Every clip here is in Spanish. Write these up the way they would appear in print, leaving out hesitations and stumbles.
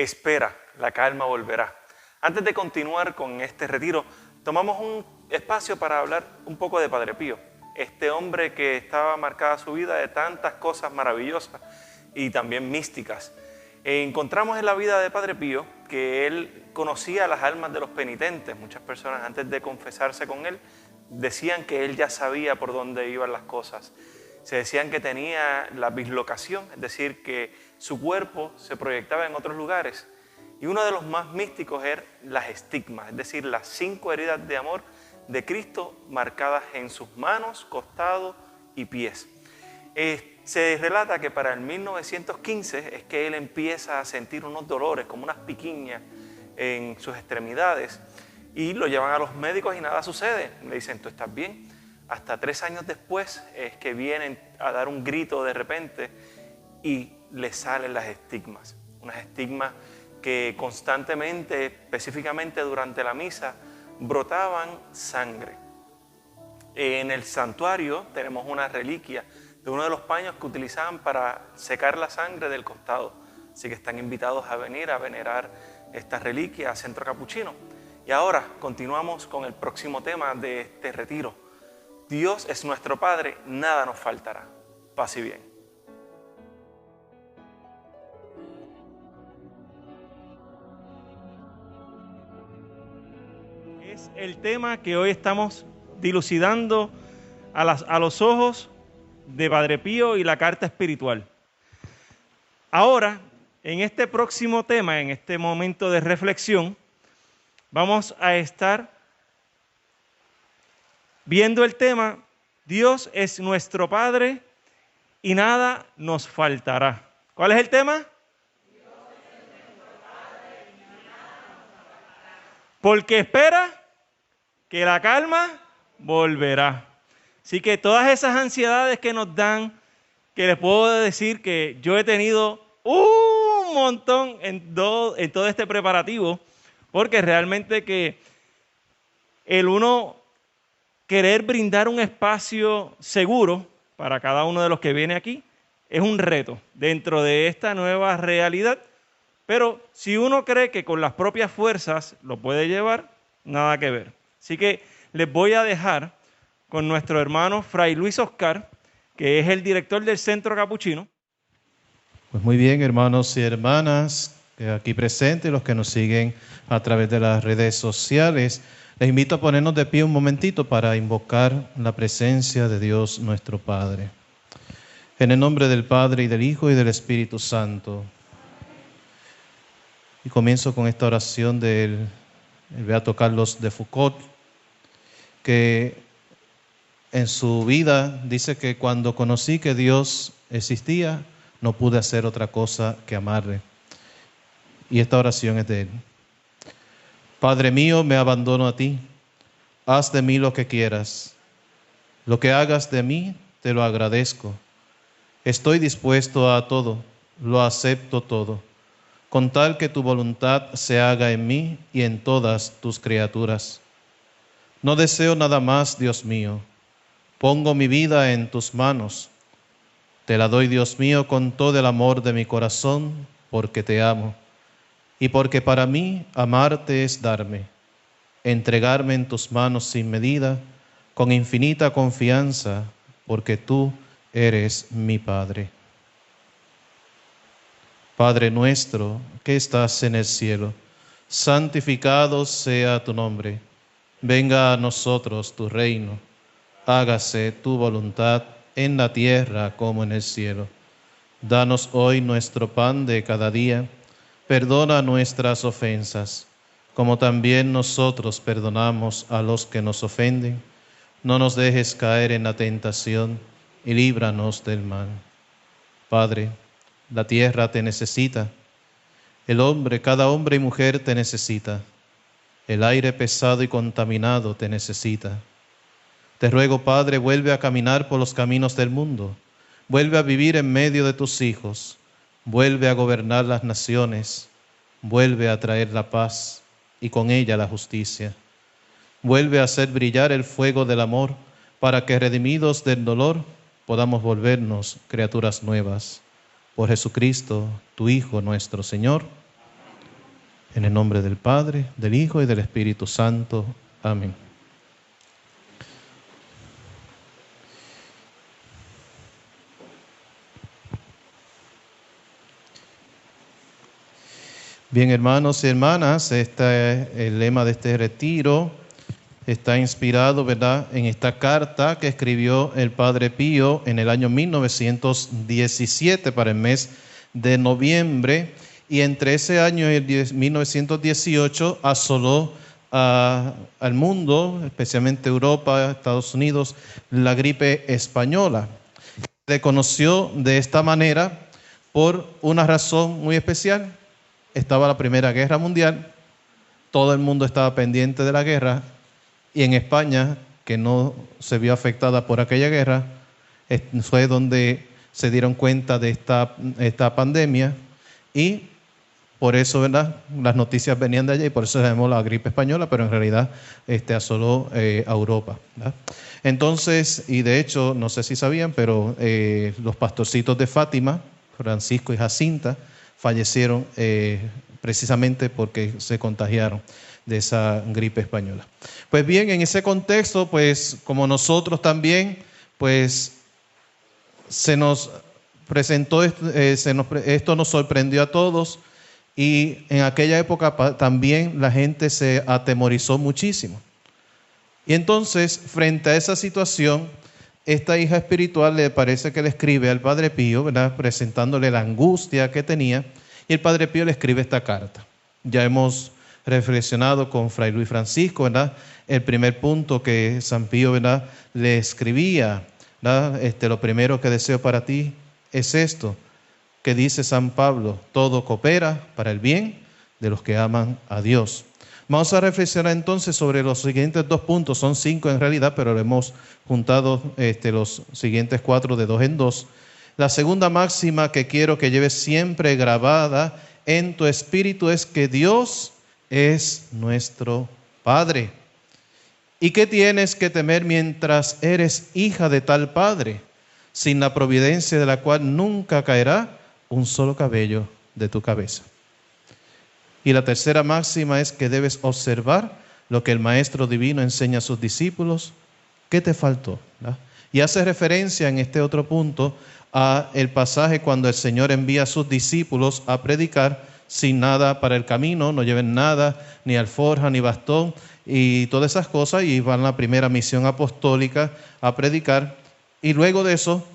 espera, la calma volverá. Antes de continuar con este retiro, tomamos un espacio para hablar un poco de Padre Pío, este hombre que estaba marcada su vida de tantas cosas maravillosas y también místicas. Encontramos en la vida de Padre Pío que él conocía las almas de los penitentes. Muchas personas antes de confesarse con él decían que él ya sabía por dónde iban las cosas. Se decían que tenía la bislocación, es decir, que su cuerpo se proyectaba en otros lugares. Y uno de los más místicos eran las estigmas, es decir, las 5 heridas de amor de Cristo marcadas en sus manos, costados y pies. Se relata que para el 1915 es que él empieza a sentir unos dolores, como unas piquiñas en sus extremidades, y lo llevan a los médicos y nada sucede. Le dicen, ¿tú estás bien? Hasta 3 años después es que vienen a dar un grito de repente y le salen las estigmas. Unas estigmas que constantemente, específicamente durante la misa, brotaban sangre. En el santuario tenemos una reliquia de uno de los paños que utilizaban para secar la sangre del costado. Así que están invitados a venir a venerar esta reliquia a Centro Capuchino. Y ahora continuamos con el próximo tema de este retiro. Dios es nuestro Padre, nada nos faltará. Paz y bien. Es el tema que hoy estamos dilucidando a los ojos de Padre Pío y la carta espiritual. Ahora, en este próximo tema, en este momento de reflexión, vamos a estar viendo el tema Dios es nuestro Padre y nada nos faltará. ¿Cuál es el tema? Dios es nuestro Padre y nada nos faltará. Porque espera que la calma volverá. Así que todas esas ansiedades que nos dan, que les puedo decir que yo he tenido un montón en todo este preparativo, porque realmente que el uno querer brindar un espacio seguro para cada uno de los que viene aquí es un reto dentro de esta nueva realidad, pero si uno cree que con las propias fuerzas lo puede llevar, nada que ver. Así que les voy a dejar con nuestro hermano Fray Luis Oscar, que es el director del Centro Capuchino. Pues muy bien, hermanos y hermanas aquí presentes, los que nos siguen a través de las redes sociales, les invito a ponernos de pie un momentito para invocar la presencia de Dios nuestro Padre. En el nombre del Padre, y del Hijo, y del Espíritu Santo. Y comienzo con esta oración del beato Carlos de Foucauld, que en su vida dice que cuando conocí que Dios existía, no pude hacer otra cosa que amarle. Y esta oración es de él. Padre mío, me abandono a ti. Haz de mí lo que quieras. Lo que hagas de mí, te lo agradezco. Estoy dispuesto a todo, lo acepto todo, con tal que tu voluntad se haga en mí y en todas tus criaturas. No deseo nada más, Dios mío. Pongo mi vida en tus manos. Te la doy, Dios mío, con todo el amor de mi corazón, porque te amo. Y porque para mí amarte es darme, entregarme en tus manos sin medida, con infinita confianza, porque tú eres mi Padre. Padre nuestro que estás en el cielo, santificado sea tu nombre. Venga a nosotros tu reino. Hágase tu voluntad en la tierra como en el cielo. Danos hoy nuestro pan de cada día. Perdona nuestras ofensas, como también nosotros perdonamos a los que nos ofenden. No nos dejes caer en la tentación y líbranos del mal. Padre, la tierra te necesita. El hombre, cada hombre y mujer te necesita. El aire pesado y contaminado te necesita. Te ruego, Padre, vuelve a caminar por los caminos del mundo. Vuelve a vivir en medio de tus hijos. Vuelve a gobernar las naciones. Vuelve a traer la paz y con ella la justicia. Vuelve a hacer brillar el fuego del amor para que, redimidos del dolor, podamos volvernos criaturas nuevas. Por Jesucristo, tu Hijo nuestro Señor. En el nombre del Padre, del Hijo y del Espíritu Santo. Amén. Bien, hermanos y hermanas, este es el lema de este retiro. Está inspirado, ¿verdad?, en esta carta que escribió el Padre Pío en el año 1917 para el mes de noviembre. Y entre ese año y el 1918 asoló al mundo, especialmente Europa, Estados Unidos, la gripe española. Se conoció de esta manera por una razón muy especial. Estaba la Primera Guerra Mundial, todo el mundo estaba pendiente de la guerra, y en España, que no se vio afectada por aquella guerra, fue donde se dieron cuenta de esta pandemia, y por eso, ¿verdad?, las noticias venían de allá, y por eso se llamó la gripe española, pero en realidad asoló a Europa, ¿verdad? Entonces, y de hecho, no sé si sabían, pero los pastorcitos de Fátima, Francisco y Jacinta, fallecieron precisamente porque se contagiaron de esa gripe española. Pues bien, en ese contexto, pues como nosotros también, pues se nos presentó, esto nos sorprendió a todos, y en aquella época también la gente se atemorizó muchísimo. Y entonces, frente a esa situación, esta hija espiritual le parece que le escribe al Padre Pío, ¿verdad?, presentándole la angustia que tenía, y el Padre Pío le escribe esta carta. Ya hemos reflexionado con Fray Luis Francisco, ¿verdad?, el primer punto que San Pío, ¿verdad?, le escribía, ¿verdad? Lo primero que deseo para ti es esto, que dice San Pablo: todo coopera para el bien de los que aman a Dios. Vamos a reflexionar entonces sobre los siguientes 2 puntos, son 5 en realidad, pero lo hemos juntado los siguientes 4 de 2 en 2. La segunda máxima que quiero que lleves siempre grabada en tu espíritu es que Dios es nuestro Padre. ¿Y qué tienes que temer mientras eres hija de tal Padre, sin la providencia de la cual nunca caerá un solo cabello de tu cabeza? Y la tercera máxima es que debes observar lo que el Maestro Divino enseña a sus discípulos. ¿Qué te faltó? ¿Verdad? Y hace referencia en este otro punto a el pasaje cuando el Señor envía a sus discípulos a predicar sin nada para el camino, no lleven nada, ni alforja, ni bastón, y todas esas cosas, y van a la primera misión apostólica a predicar. Y luego de eso,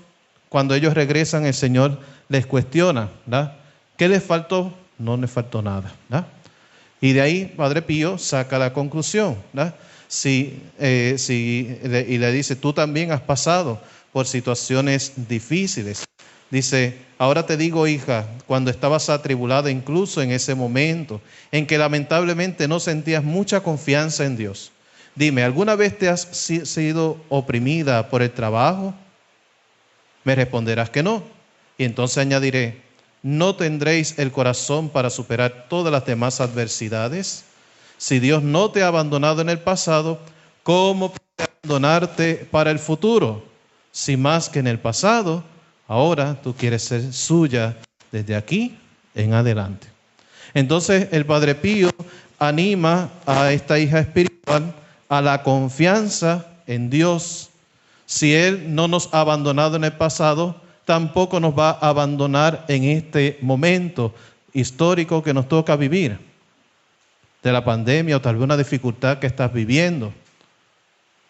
cuando ellos regresan, el Señor les cuestiona, ¿verdad? ¿Qué les faltó? No les faltó nada, ¿verdad? Y de ahí Padre Pío saca la conclusión, ¿verdad? Y le dice: tú también has pasado por situaciones difíciles. Dice: ahora te digo, hija, cuando estabas atribulada, incluso en ese momento en que lamentablemente no sentías mucha confianza en Dios, dime, ¿alguna vez te has sido oprimida por el trabajo? Me responderás que no. Y entonces añadiré: ¿no tendréis el corazón para superar todas las demás adversidades? Si Dios no te ha abandonado en el pasado, ¿cómo puede abandonarte para el futuro? Si más que en el pasado, ahora tú quieres ser suya desde aquí en adelante. Entonces el Padre Pío anima a esta hija espiritual a la confianza en Dios. Si Él no nos ha abandonado en el pasado, tampoco nos va a abandonar en este momento histórico que nos toca vivir, de la pandemia o tal vez una dificultad que estás viviendo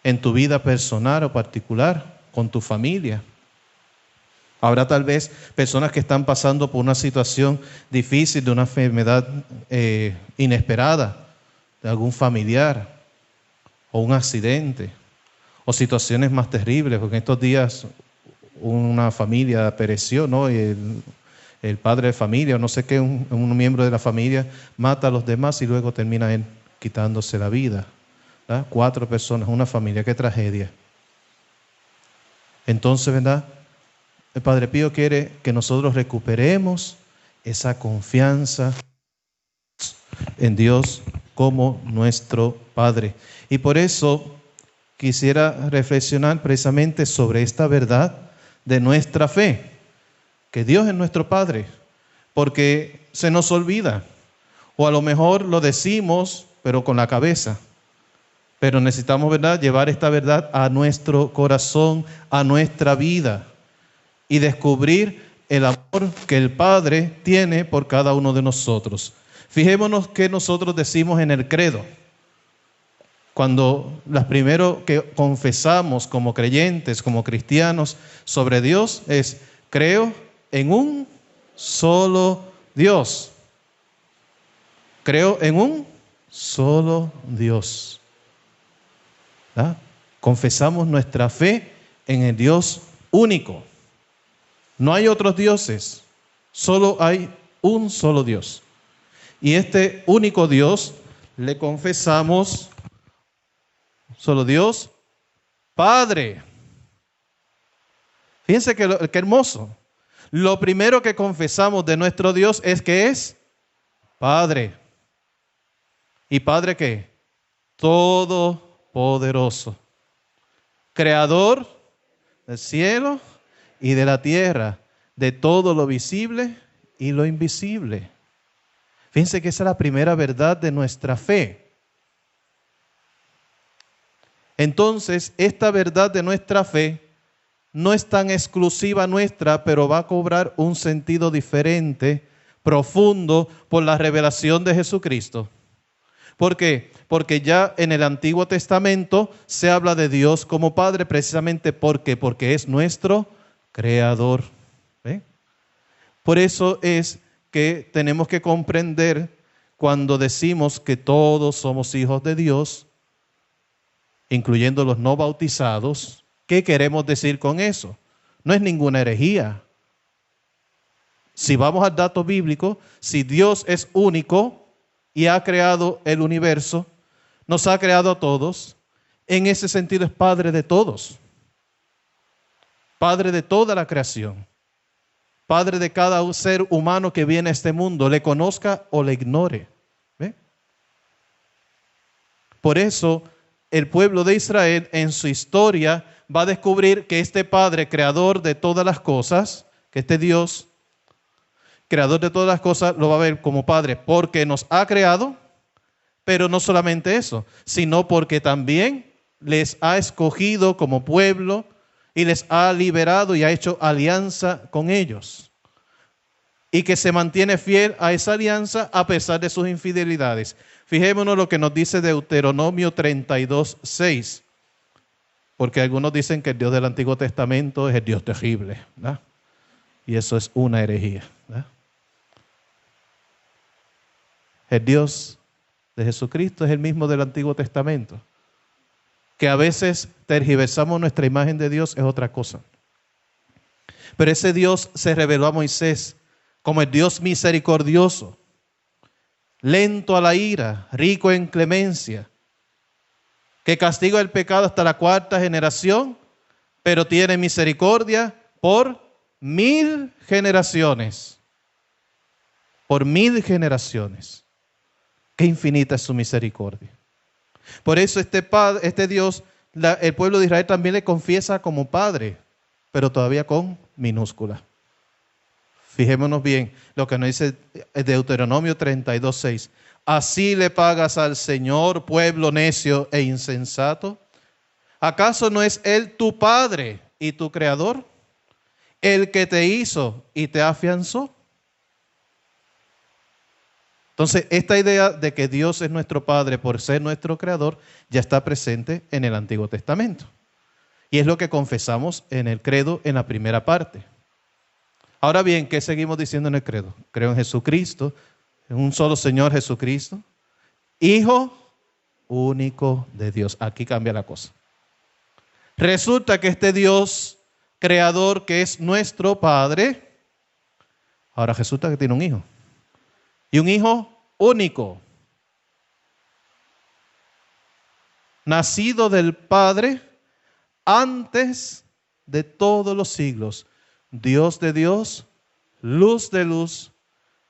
en tu vida personal o particular, con tu familia. Habrá tal vez personas que están pasando por una situación difícil, de una enfermedad inesperada, de algún familiar, o un accidente, o situaciones más terribles, porque en estos días una familia pereció, ¿no? Y el padre de familia, o no sé qué, un miembro de la familia mata a los demás y luego termina él quitándose la vida, ¿verdad? 4 personas, una familia, qué tragedia. Entonces, ¿verdad?, el Padre Pío quiere que nosotros recuperemos esa confianza en Dios como nuestro Padre. Y por eso quisiera reflexionar precisamente sobre esta verdad de nuestra fe, que Dios es nuestro Padre, porque se nos olvida, O a lo mejor lo decimos, pero con la cabeza. Pero necesitamos, ¿verdad?, llevar esta verdad a nuestro corazón, a nuestra vida, y descubrir el amor que el Padre tiene por cada uno de nosotros. Fijémonos qué nosotros decimos en el credo. Cuando las primero que confesamos como creyentes, como cristianos sobre Dios es: creo en un solo Dios. Creo en un solo Dios. ¿Ah? Confesamos nuestra fe en el Dios único. No hay otros dioses, solo hay un solo Dios. Y este único Dios le confesamos, solo Dios, Padre. Fíjense qué hermoso. Lo primero que confesamos de nuestro Dios es que es Padre. ¿Y Padre qué? Todopoderoso. Creador del cielo y de la tierra, de todo lo visible y lo invisible. Fíjense que esa es la primera verdad de nuestra fe. Entonces, esta verdad de nuestra fe no es tan exclusiva nuestra, pero va a cobrar un sentido diferente, profundo, por la revelación de Jesucristo. ¿Por qué? Porque ya en el Antiguo Testamento se habla de Dios como Padre, precisamente porque es nuestro Creador. ¿Ve? Por eso es que tenemos que comprender cuando decimos que todos somos hijos de Dios, incluyendo los no bautizados, ¿qué queremos decir con eso? No es ninguna herejía. Si vamos al dato bíblico, si Dios es único y ha creado el universo, nos ha creado a todos, en ese sentido es Padre de todos. Padre de toda la creación. Padre de cada ser humano que viene a este mundo, le conozca o le ignore. ¿Ve? Por eso, el pueblo de Israel en su historia va a descubrir que este Padre, creador de todas las cosas, que este Dios, creador de todas las cosas, lo va a ver como Padre porque nos ha creado, pero no solamente eso, sino porque también les ha escogido como pueblo y les ha liberado y ha hecho alianza con ellos. Y que se mantiene fiel a esa alianza a pesar de sus infidelidades. Fijémonos lo que nos dice Deuteronomio 32:6. Porque algunos dicen que el Dios del Antiguo Testamento es el Dios terrible, ¿verdad? Y eso es una herejía, ¿verdad? El Dios de Jesucristo es el mismo del Antiguo Testamento. Que a veces tergiversamos nuestra imagen de Dios es otra cosa. Pero ese Dios se reveló a Moisés como el Dios misericordioso, lento a la ira, rico en clemencia, que castiga el pecado hasta la 4ª generación, pero tiene misericordia por 1000 generaciones. Por 1000 generaciones. Qué infinita es su misericordia. Por eso este Dios, el pueblo de Israel también le confiesa como Padre, pero todavía con minúscula. Fijémonos bien lo que nos dice Deuteronomio 32:6. ¿Así le pagas al Señor, pueblo necio e insensato? ¿Acaso no es Él tu Padre y tu Creador? El que te hizo y te afianzó. Entonces, esta idea de que Dios es nuestro Padre por ser nuestro Creador ya está presente en el Antiguo Testamento. Y es lo que confesamos en el credo en la primera parte. Ahora bien, ¿qué seguimos diciendo en el credo? Creo en Jesucristo, en un solo Señor Jesucristo, Hijo único de Dios. Aquí cambia la cosa. Resulta que este Dios creador que es nuestro Padre, ahora resulta que tiene un hijo. Y un hijo único, nacido del Padre antes de todos los siglos. Dios de Dios, luz de luz,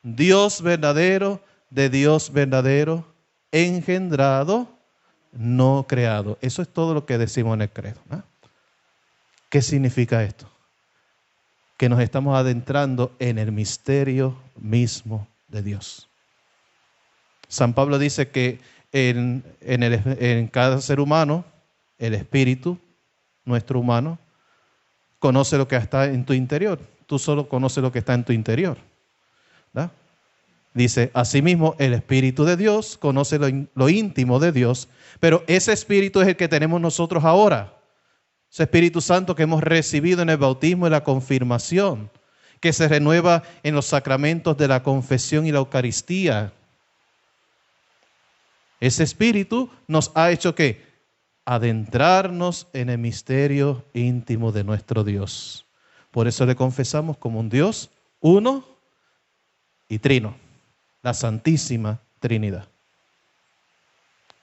Dios verdadero de Dios verdadero, engendrado, no creado. Eso es todo lo que decimos en el credo, ¿no? ¿Qué significa esto? Que nos estamos adentrando en el misterio mismo de Dios. San Pablo dice que en cada ser humano, el espíritu, nuestro humano, conoce lo que está en tu interior. Tú solo conoces lo que está en tu interior, ¿verdad? Dice, asimismo, el Espíritu de Dios conoce lo íntimo de Dios, pero ese Espíritu es el que tenemos nosotros ahora. Ese Espíritu Santo que hemos recibido en el bautismo y la confirmación, que se renueva en los sacramentos de la confesión y la Eucaristía. Ese Espíritu nos ha hecho ¿qué? Adentrarnos en el misterio íntimo de nuestro Dios. Por eso le confesamos como un Dios uno y trino, la Santísima Trinidad.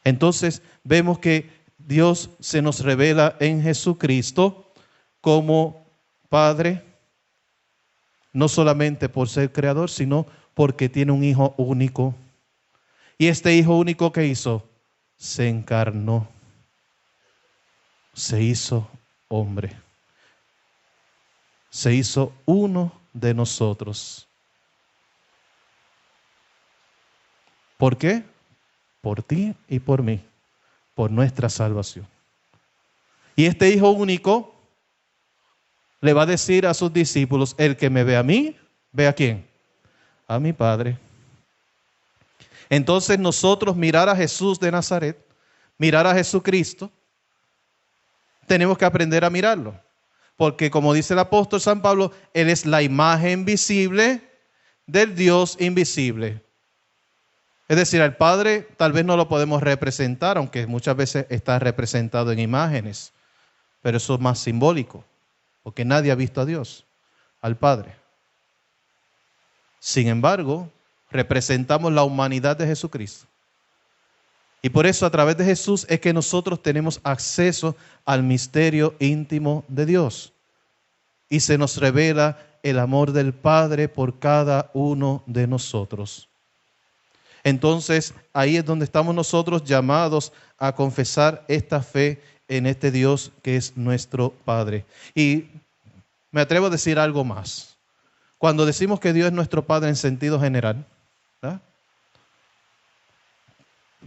Entonces vemos que Dios se nos revela en Jesucristo como Padre, no solamente por ser creador, sino porque tiene un Hijo único. Y este Hijo único, ¿qué hizo? Se encarnó, se hizo hombre, se hizo uno de nosotros. ¿Por qué? Por ti y por mí, por nuestra salvación. Y este Hijo único le va a decir a sus discípulos, el que me ve a mí, ¿ve a quién? A mi Padre. Entonces nosotros mirar a Jesús de Nazaret, mirar a Jesucristo, tenemos que aprender a mirarlo. Porque como dice el apóstol San Pablo, Él es la imagen visible del Dios invisible. Es decir, al Padre tal vez no lo podemos representar, aunque muchas veces está representado en imágenes. Pero eso es más simbólico, porque nadie ha visto a Dios, al Padre. Sin embargo, representamos la humanidad de Jesucristo. Y por eso a través de Jesús es que nosotros tenemos acceso al misterio íntimo de Dios. Y se nos revela el amor del Padre por cada uno de nosotros. Entonces, ahí es donde estamos nosotros llamados a confesar esta fe en este Dios que es nuestro Padre. Y me atrevo a decir algo más. Cuando decimos que Dios es nuestro Padre en sentido general, ¿verdad?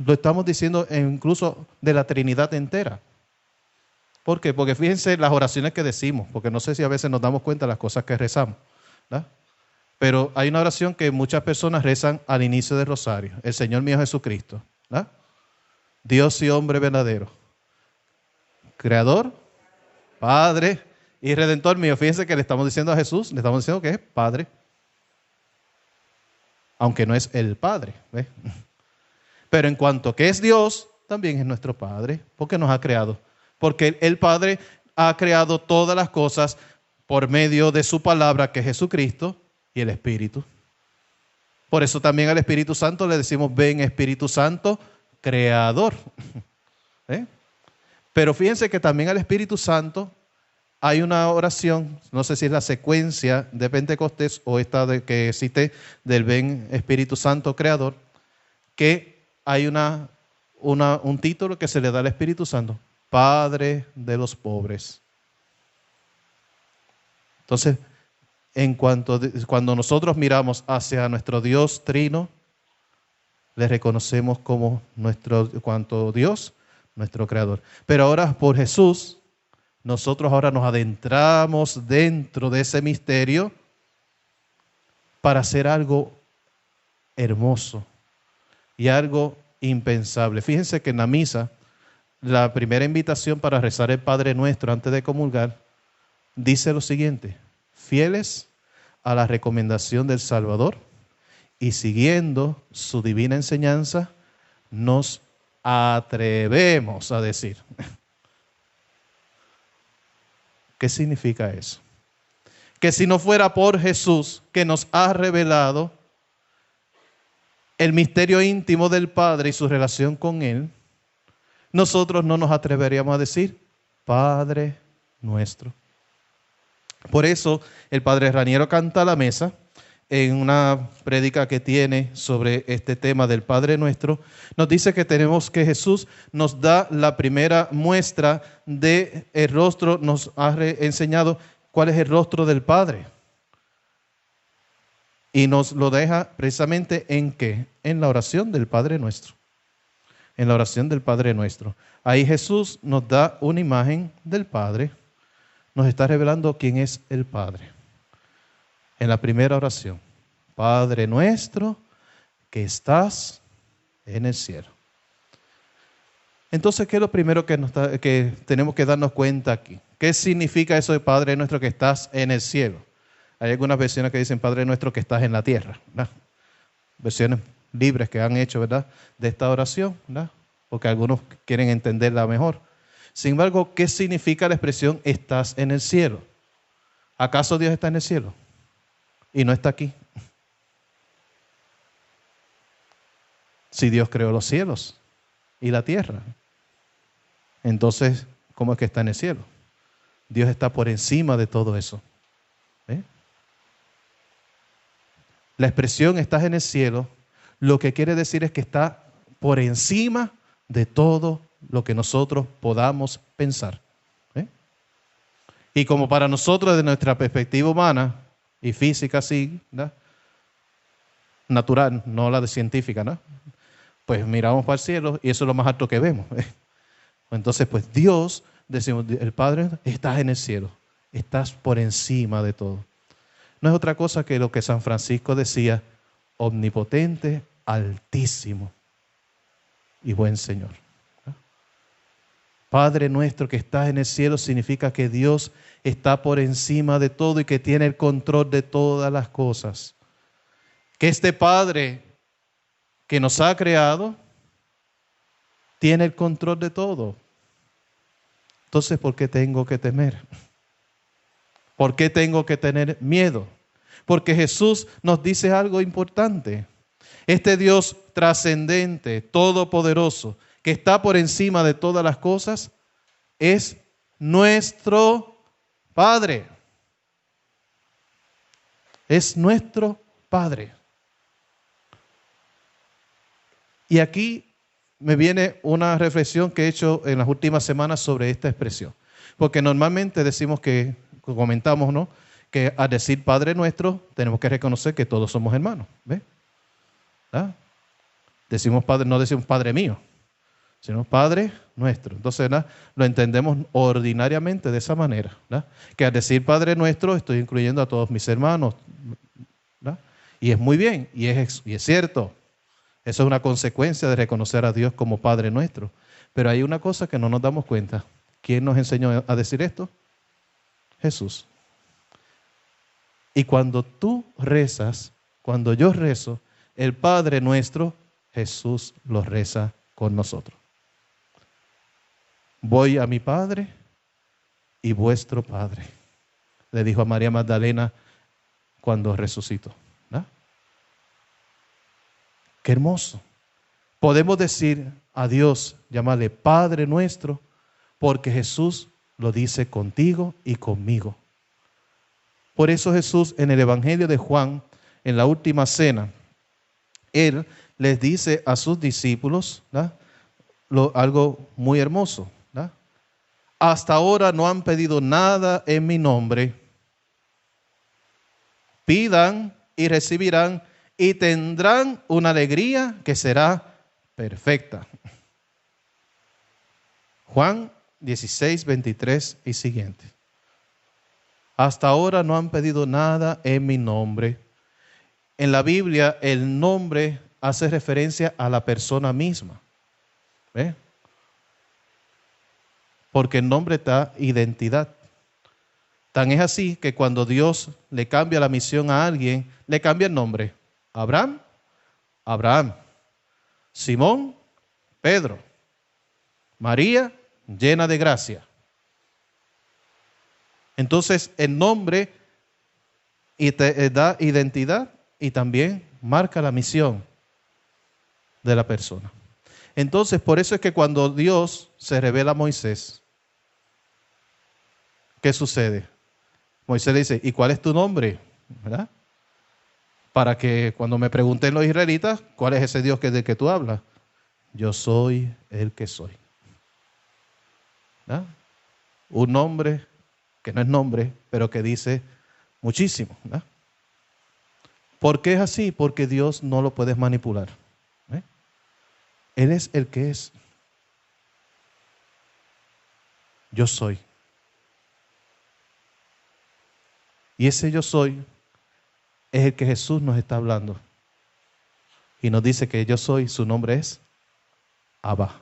Lo estamos diciendo incluso de la Trinidad entera. ¿Por qué? Porque fíjense las oraciones que decimos, porque no sé si a veces nos damos cuenta de las cosas que rezamos, ¿verdad? Pero hay una oración que muchas personas rezan al inicio del rosario. El Señor mío Jesucristo, ¿verdad? Dios y hombre verdadero. Creador, Padre y Redentor mío. Fíjense que le estamos diciendo a Jesús, le estamos diciendo que es Padre. Aunque no es el Padre, ¿ves? Pero en cuanto que es Dios, también es nuestro Padre, porque nos ha creado. Porque el Padre ha creado todas las cosas por medio de su palabra, que es Jesucristo, y el Espíritu. Por eso también al Espíritu Santo le decimos, ven Espíritu Santo, creador. Pero fíjense que también al Espíritu Santo hay una oración, no sé si es la secuencia de Pentecostés o esta que cité del ven Espíritu Santo, creador, que hay un título que se le da al Espíritu Santo, Padre de los pobres. Entonces, cuando nosotros miramos hacia nuestro Dios trino, le reconocemos como cuanto Dios, nuestro creador. Pero ahora por Jesús, nosotros ahora nos adentramos dentro de ese misterio para hacer algo hermoso y algo impensable. Fíjense que en la misa, la primera invitación para rezar el Padre Nuestro antes de comulgar, dice lo siguiente: fieles a la recomendación del Salvador y siguiendo su divina enseñanza, nos atrevemos a decir. ¿Qué significa eso? Que si no fuera por Jesús, que nos ha revelado el misterio íntimo del Padre y su relación con Él, nosotros no nos atreveríamos a decir Padre Nuestro. Por eso el Padre Raniero Canta la Mesa, en una prédica que tiene sobre este tema del Padre Nuestro, nos dice que Jesús nos da la primera muestra del rostro, nos ha enseñado cuál es el rostro del Padre. Y nos lo deja precisamente ¿en qué? En la oración del Padre Nuestro. En la oración del Padre Nuestro. Ahí Jesús nos da una imagen del Padre. Nos está revelando quién es el Padre. En la primera oración. Padre Nuestro que estás en el cielo. Entonces, ¿qué es lo primero que tenemos que darnos cuenta aquí? ¿Qué significa eso de Padre Nuestro que estás en el cielo? Hay algunas versiones que dicen Padre Nuestro que estás en la tierra, ¿verdad? Versiones libres que han hecho, ¿verdad?, de esta oración, ¿verdad?, porque algunos quieren entenderla mejor. Sin embargo, ¿qué significa la expresión estás en el cielo? ¿Acaso Dios está en el cielo y no está aquí? Si Dios creó los cielos y la tierra, entonces, ¿cómo es que está en el cielo? Dios está por encima de todo eso. ¿Eh? La expresión estás en el cielo, lo que quiere decir es que está por encima de todo lo que nosotros podamos pensar. ¿Eh? Y como para nosotros, desde nuestra perspectiva humana y física, sí, ¿no?, natural, no la de científica, ¿no?, pues miramos para el cielo y eso es lo más alto que vemos. Entonces, pues Dios, decimos, el Padre, estás en el cielo, estás por encima de todo. No es otra cosa que lo que San Francisco decía, omnipotente, altísimo y buen Señor. Padre nuestro que estás en el cielo significa que Dios está por encima de todo y que tiene el control de todas las cosas. Que este Padre que nos ha creado tiene el control de todo. Entonces, ¿por qué tengo que temer? ¿Por qué tengo que tener miedo? Porque Jesús nos dice algo importante. Este Dios trascendente, todopoderoso, que está por encima de todas las cosas, es nuestro Padre. Es nuestro Padre. Y aquí me viene una reflexión que he hecho en las últimas semanas sobre esta expresión. Porque normalmente decimos que, comentamos, ¿no?, que al decir Padre Nuestro tenemos que reconocer que todos somos hermanos. ¿Ves? ¿Ah? Decimos Padre, no decimos Padre mío, sino Padre Nuestro. Entonces, ¿verdad?, lo entendemos ordinariamente de esa manera, ¿verdad?, que al decir Padre Nuestro estoy incluyendo a todos mis hermanos, ¿verdad? Y es muy bien, y es cierto. Eso es una consecuencia de reconocer a Dios como Padre Nuestro. Pero hay una cosa que no nos damos cuenta. ¿Quién nos enseñó a decir esto? Jesús. Y cuando tú rezas, cuando yo rezo, el Padre Nuestro, Jesús lo reza con nosotros. Voy a mi Padre y vuestro Padre, le dijo a María Magdalena cuando resucitó. ¿No? Qué hermoso. Podemos decir a Dios, llamarle Padre Nuestro, porque Jesús lo dice contigo y conmigo. Por eso Jesús en el Evangelio de Juan, en la última cena, Él les dice a sus discípulos, ¿no?, algo muy hermoso, ¿no? Hasta ahora no han pedido nada en mi nombre. Pidan y recibirán y tendrán una alegría que será perfecta. Juan 16, 23 y siguiente. Hasta ahora no han pedido nada en mi nombre. En la Biblia el nombre hace referencia a la persona misma. ¿Ve? Porque el nombre da identidad. Tan es así que cuando Dios le cambia la misión a alguien, le cambia el nombre. Abraham, Abraham. Simón, Pedro. María, llena de gracia. Entonces el nombre te da identidad y también marca la misión de la persona. Entonces por eso es que cuando Dios se revela a Moisés, ¿qué sucede? Moisés le dice, ¿y cuál es tu nombre? ¿Verdad? Para que cuando me pregunten los israelitas, ¿cuál es ese Dios del que tú hablas? Yo soy el que soy. ¿Verdad? Un nombre que no es nombre, pero que dice muchísimo. ¿Verdad? ¿Por qué es así? Porque Dios no lo puedes manipular. ¿Eh? Él es el que es. Yo soy. Y ese yo soy es el que Jesús nos está hablando. Y nos dice que yo soy, su nombre es Abba.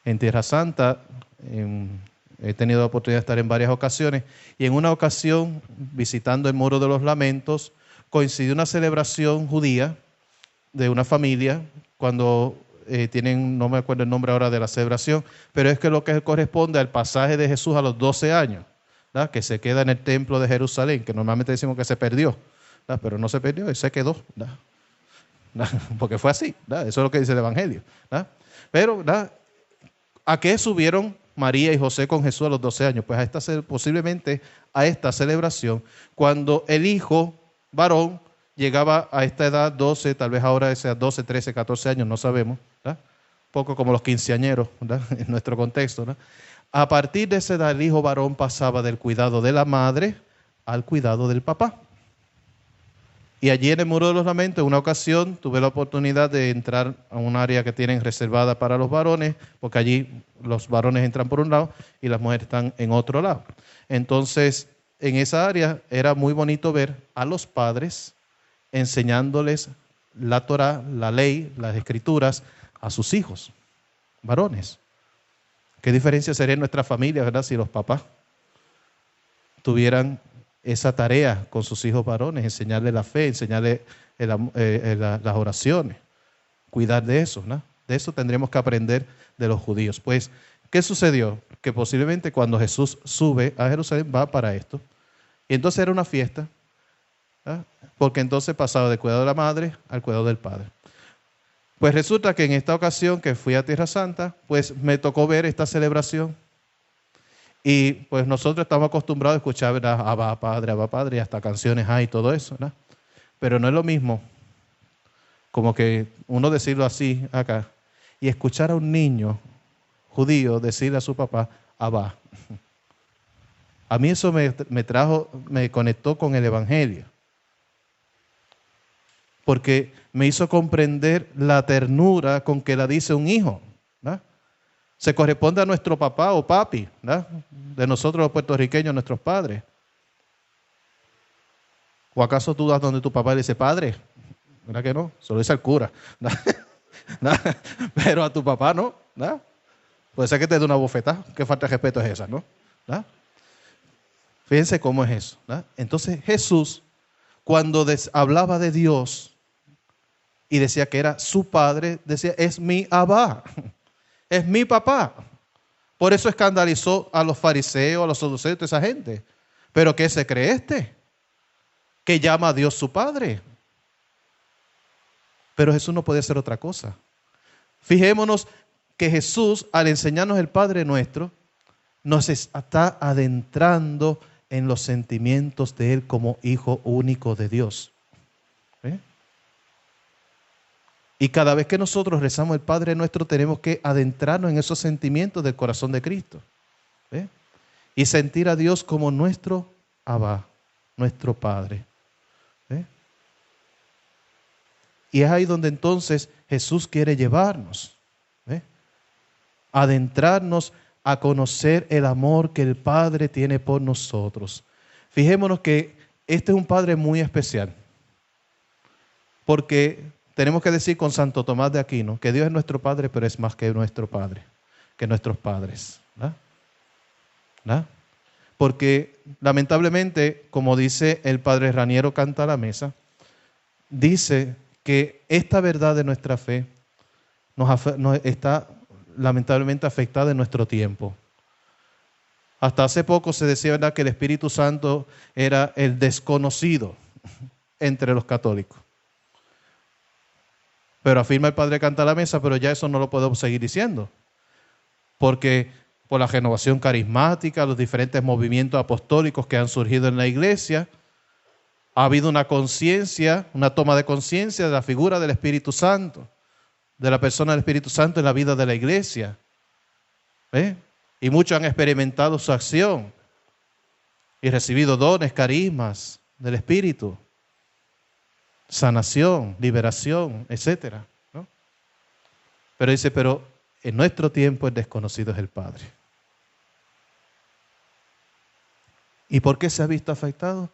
En Tierra Santa he tenido la oportunidad de estar en varias ocasiones y en una ocasión, visitando el Muro de los Lamentos, coincidió una celebración judía de una familia cuando tienen, no me acuerdo el nombre ahora de la celebración, pero es que lo que corresponde al pasaje de Jesús a los 12 años, ¿verdad? Que se queda en el templo de Jerusalén, que normalmente decimos que se perdió, ¿verdad? Pero no se perdió, él se quedó, ¿verdad? Porque fue así, ¿verdad? Eso es lo que dice el Evangelio, ¿verdad? Pero, ¿verdad? ¿A qué subieron María y José con Jesús a los 12 años? Pues posiblemente a esta celebración, cuando el hijo varón llegaba a esta edad, 12, tal vez ahora sea 12, 13, 14 años, no sabemos, ¿verdad? Un poco como los quinceañeros, ¿verdad? En nuestro contexto, ¿verdad? A partir de esa edad, el hijo varón pasaba del cuidado de la madre al cuidado del papá. Y allí en el Muro de los Lamentos, en una ocasión, tuve la oportunidad de entrar a un área que tienen reservada para los varones, porque allí los varones entran por un lado y las mujeres están en otro lado. Entonces, en esa área era muy bonito ver a los padres enseñándoles la Torá, la ley, las escrituras a sus hijos, varones. ¿Qué diferencia sería en nuestra familia, verdad, si los papás tuvieran esa tarea con sus hijos varones, enseñarles la fe, enseñarles las oraciones, cuidar de eso, ¿no? De eso tendremos que aprender de los judíos. Pues, ¿qué sucedió? Que posiblemente cuando Jesús sube a Jerusalén va para esto. Y entonces era una fiesta, ¿no? Porque entonces pasaba del cuidado de la madre al cuidado del padre. Pues resulta que en esta ocasión que fui a Tierra Santa, pues me tocó ver esta celebración. Y pues nosotros estamos acostumbrados a escuchar, ¿verdad? Abba Padre, y hasta canciones hay y todo eso, ¿verdad? Pero no es lo mismo como que uno decirlo así acá y escuchar a un niño judío decirle a su papá, Abba. A mí eso me conectó con el Evangelio. Porque me hizo comprender la ternura con que la dice un hijo, ¿verdad? Se corresponde a nuestro papá o papi, ¿verdad? De nosotros los puertorriqueños, nuestros padres. ¿O acaso tú vas donde tu papá y le dice, padre? ¿Verdad que no? Solo dice al cura. Pero a tu papá no, ¿verdad? Puede ser que te dé una bofetada. ¿Qué falta de respeto es esa, no? ¿Verdad? Fíjense cómo es eso, ¿verdad? Entonces Jesús, cuando hablaba de Dios y decía que era su padre, decía, es mi Abba. Es mi papá. Por eso escandalizó a los fariseos, a los saduceos, a toda esa gente. ¿Pero qué se cree este? Que llama a Dios su padre. Pero Jesús no puede ser otra cosa. Fijémonos que Jesús, al enseñarnos el Padre Nuestro, nos está adentrando en los sentimientos de Él como Hijo único de Dios. ¿Eh? Y cada vez que nosotros rezamos el Padre Nuestro, tenemos que adentrarnos en esos sentimientos del corazón de Cristo. ¿Eh? Y sentir a Dios como nuestro Abba, nuestro Padre. ¿Eh? Y es ahí donde entonces Jesús quiere llevarnos. ¿Eh? Adentrarnos a conocer el amor que el Padre tiene por nosotros. Fijémonos que este es un Padre muy especial. Porque tenemos que decir con Santo Tomás de Aquino que Dios es nuestro Padre, pero es más que nuestro Padre, que nuestros padres. ¿Verdad? ¿Verdad? Porque lamentablemente, como dice el Padre Raniero Canta a la Mesa, dice que esta verdad de nuestra fe nos está lamentablemente afectada en nuestro tiempo. Hasta hace poco se decía, ¿verdad?, que el Espíritu Santo era el desconocido entre los católicos. Pero afirma el Padre Canta a la Mesa, pero ya eso no lo podemos seguir diciendo. Porque por la renovación carismática, los diferentes movimientos apostólicos que han surgido en la iglesia, ha habido una conciencia, una toma de conciencia de la figura del Espíritu Santo, de la persona del Espíritu Santo en la vida de la iglesia. ¿Eh? Y muchos han experimentado su acción. y recibido dones, carismas del Espíritu, sanación, liberación, etcétera, ¿no? Pero dice, pero en nuestro tiempo el desconocido es el Padre. ¿Y por qué se ha visto afectado?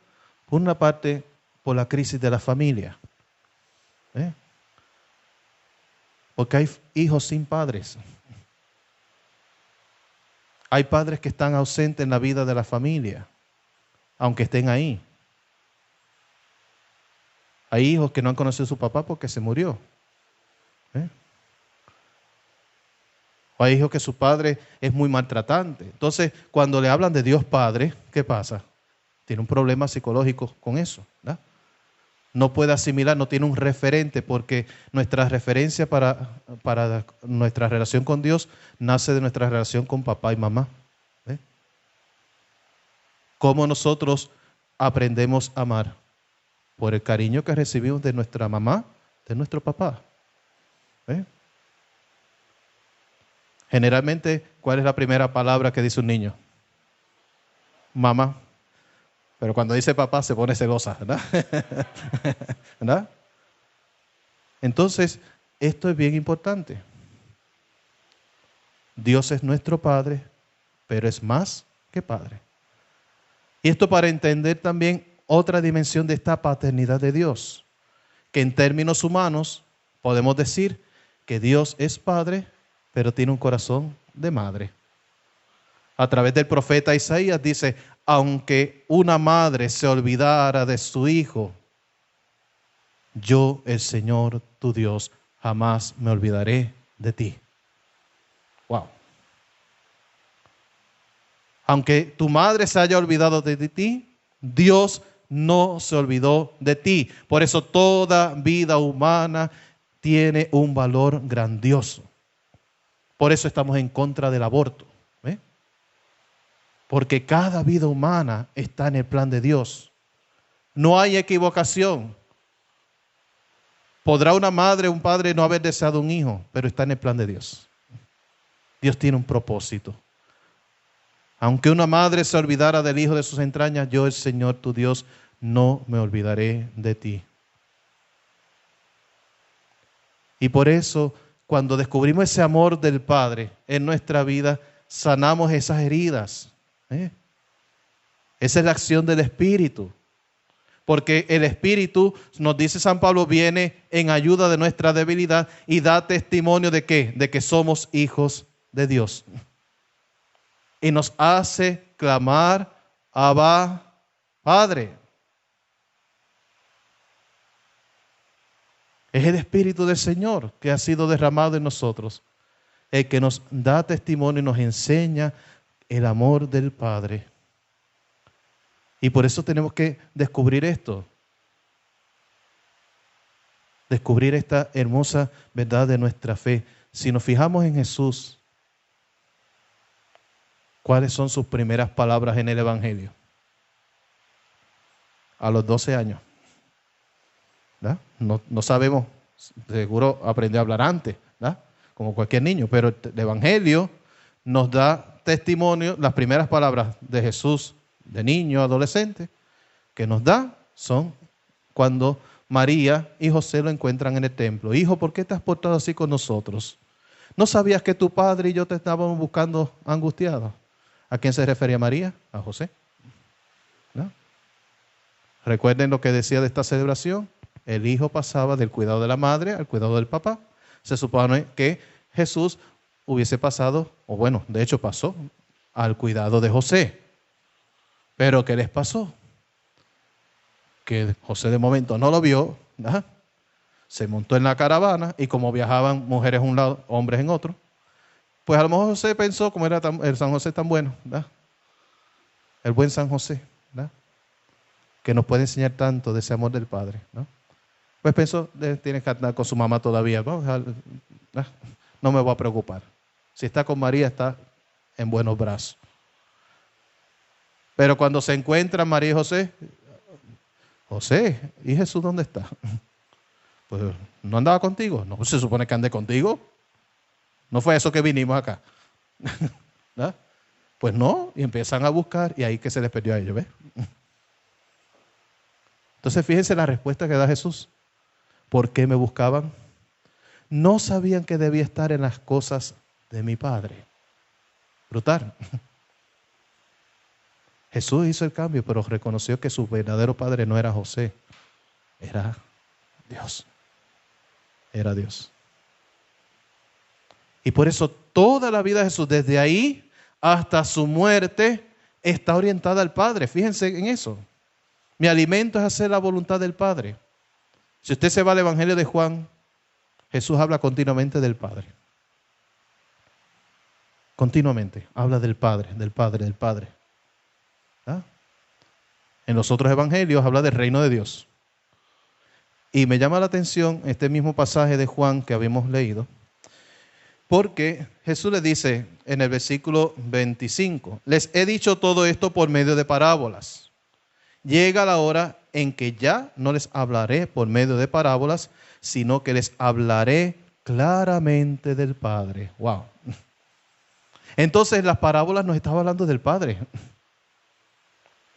Por una parte, por la crisis de la familia. Porque hay hijos sin padres. Hay padres que están ausentes en la vida de la familia, aunque estén ahí. Hay hijos que no han conocido a su papá porque se murió. O hay hijos que su padre es muy maltratante. Entonces, cuando le hablan de Dios Padre, ¿qué pasa? Tiene un problema psicológico con eso, ¿verdad? No puede asimilar, no tiene un referente, porque nuestra referencia para nuestra relación con Dios nace de nuestra relación con papá y mamá. ¿Cómo nosotros aprendemos a amar? Por el cariño que recibimos de nuestra mamá, de nuestro papá. Generalmente, ¿cuál es la primera palabra que dice un niño? Mamá. Pero cuando dice papá se pone celosa, ¿verdad? ¿Verdad? Entonces, esto es bien importante. Dios es nuestro Padre, pero es más que Padre. Y esto para entender también otra dimensión de esta paternidad de Dios, que en términos humanos podemos decir que Dios es Padre, pero tiene un corazón de madre. A través del profeta Isaías dice, aunque una madre se olvidara de su hijo, yo, el Señor, tu Dios, jamás me olvidaré de ti. Wow. Aunque tu madre se haya olvidado de ti, Dios no se olvidó de ti. Por eso toda vida humana tiene un valor grandioso. Por eso estamos en contra del aborto. Porque cada vida humana está en el plan de Dios. No hay equivocación. Podrá una madre o un padre no haber deseado un hijo, pero está en el plan de Dios. Dios tiene un propósito. Aunque una madre se olvidara del hijo de sus entrañas, yo, el Señor tu Dios, no me olvidaré de ti. Y por eso, cuando descubrimos ese amor del Padre en nuestra vida, sanamos esas heridas. Esa es la acción del Espíritu. Porque el Espíritu, nos dice San Pablo, viene en ayuda de nuestra debilidad y da testimonio de ¿qué? De que somos hijos de Dios. Y nos hace clamar, Abba, Padre. Es el Espíritu del Señor que ha sido derramado en nosotros, el que nos da testimonio y nos enseña el amor del Padre. Y por eso tenemos que descubrir esto. Descubrir esta hermosa verdad de nuestra fe. Si nos fijamos en Jesús, ¿cuáles son sus primeras palabras en el Evangelio? A los 12 años. ¿Verdad? No sabemos, seguro aprendió a hablar antes, ¿verdad? Como cualquier niño, pero el Evangelio nos da testimonio, las primeras palabras de Jesús, de niño, adolescente, que nos da son cuando María y José lo encuentran en el templo. Hijo, ¿por qué te has portado así con nosotros? ¿No sabías que tu padre y yo te estábamos buscando angustiados? ¿A quién se refería María? A José. ¿No? Recuerden lo que decía de esta celebración. El hijo pasaba del cuidado de la madre al cuidado del papá. Se supone que Jesús hubiese pasado, o bueno, de hecho pasó, al cuidado de José. Pero ¿qué les pasó? Que José de momento no lo vio, ¿verdad? Se montó en la caravana y como viajaban mujeres en un lado, hombres en otro, pues a lo mejor José pensó, como era el San José tan bueno, ¿verdad? El buen San José, ¿verdad? Que nos puede enseñar tanto de ese amor del Padre, ¿no? Pues pensó, tiene que andar con su mamá todavía, no me voy a preocupar. Si está con María, está en buenos brazos. Pero cuando se encuentran María y José, José, ¿y Jesús dónde está? Pues no andaba contigo. No, se supone que ande contigo. No fue eso que vinimos acá. ¿No? Pues no, y empiezan a buscar y ahí que se les perdió a ellos, ¿ves? Entonces fíjense la respuesta que da Jesús. ¿Por qué me buscaban? No sabían que debía estar en las cosas de mi Padre. Brutal. Jesús hizo el cambio, pero reconoció que su verdadero padre no era José, era Dios. Era Dios. Y por eso toda la vida de Jesús, desde ahí hasta su muerte, está orientada al Padre. Fíjense en eso. Mi alimento es hacer la voluntad del Padre. Si usted se va al Evangelio de Juan, Jesús habla continuamente del Padre. Continuamente habla del Padre, del Padre, del Padre. ¿Ah? En los otros evangelios habla del reino de Dios. Y me llama la atención este mismo pasaje de Juan que habíamos leído, porque Jesús le dice en el versículo 25, les he dicho todo esto por medio de parábolas. Llega la hora en que ya no les hablaré por medio de parábolas, sino que les hablaré claramente del Padre. Wow. Entonces las parábolas nos estaba hablando del Padre.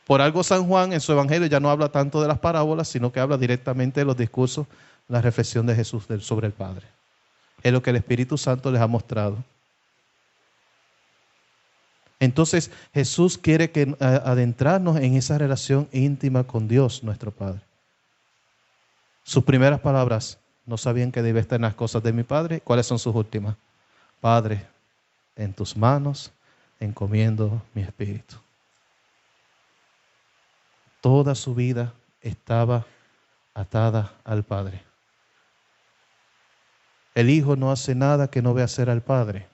Por algo San Juan en su evangelio ya no habla tanto de las parábolas, sino que habla directamente de los discursos, la reflexión de Jesús sobre el Padre. Es lo que el Espíritu Santo les ha mostrado. Entonces Jesús quiere adentrarnos en esa relación íntima con Dios, nuestro Padre. Sus primeras palabras, no sabían que debía estar en las cosas de mi Padre. ¿Cuáles son sus últimas? Padre, en tus manos encomiendo mi espíritu. Toda su vida estaba atada al Padre. El Hijo no hace nada que no vea hacer al Padre.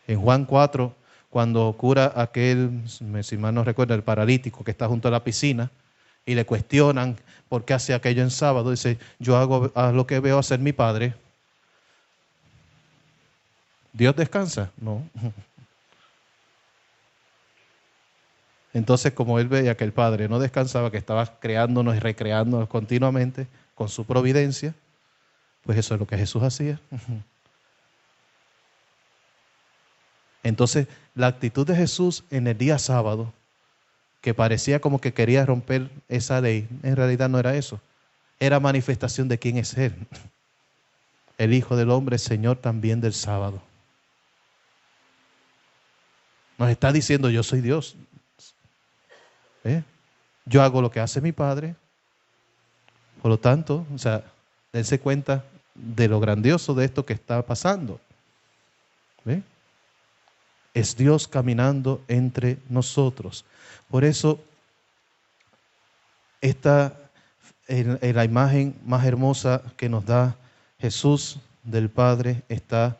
En Juan 4, cuando cura aquel, si mal no recuerdo, el paralítico que está junto a la piscina, y le cuestionan por qué hace aquello en sábado, dice, yo hago lo que veo hacer mi Padre. ¿Dios descansa? No. Entonces, como él veía que el Padre no descansaba, que estaba creándonos y recreándonos continuamente con su providencia, pues eso es lo que Jesús hacía. Entonces, la actitud de Jesús en el día sábado, que parecía como que quería romper esa ley, en realidad no era eso. Era manifestación de quién es Él. El Hijo del Hombre, Señor también del sábado. Nos está diciendo, yo soy Dios. Yo hago lo que hace mi Padre. Por lo tanto, dense cuenta de lo grandioso de esto que está pasando. ¿Ve? Es Dios caminando entre nosotros. Por eso, esta es la imagen más hermosa que nos da Jesús del Padre, está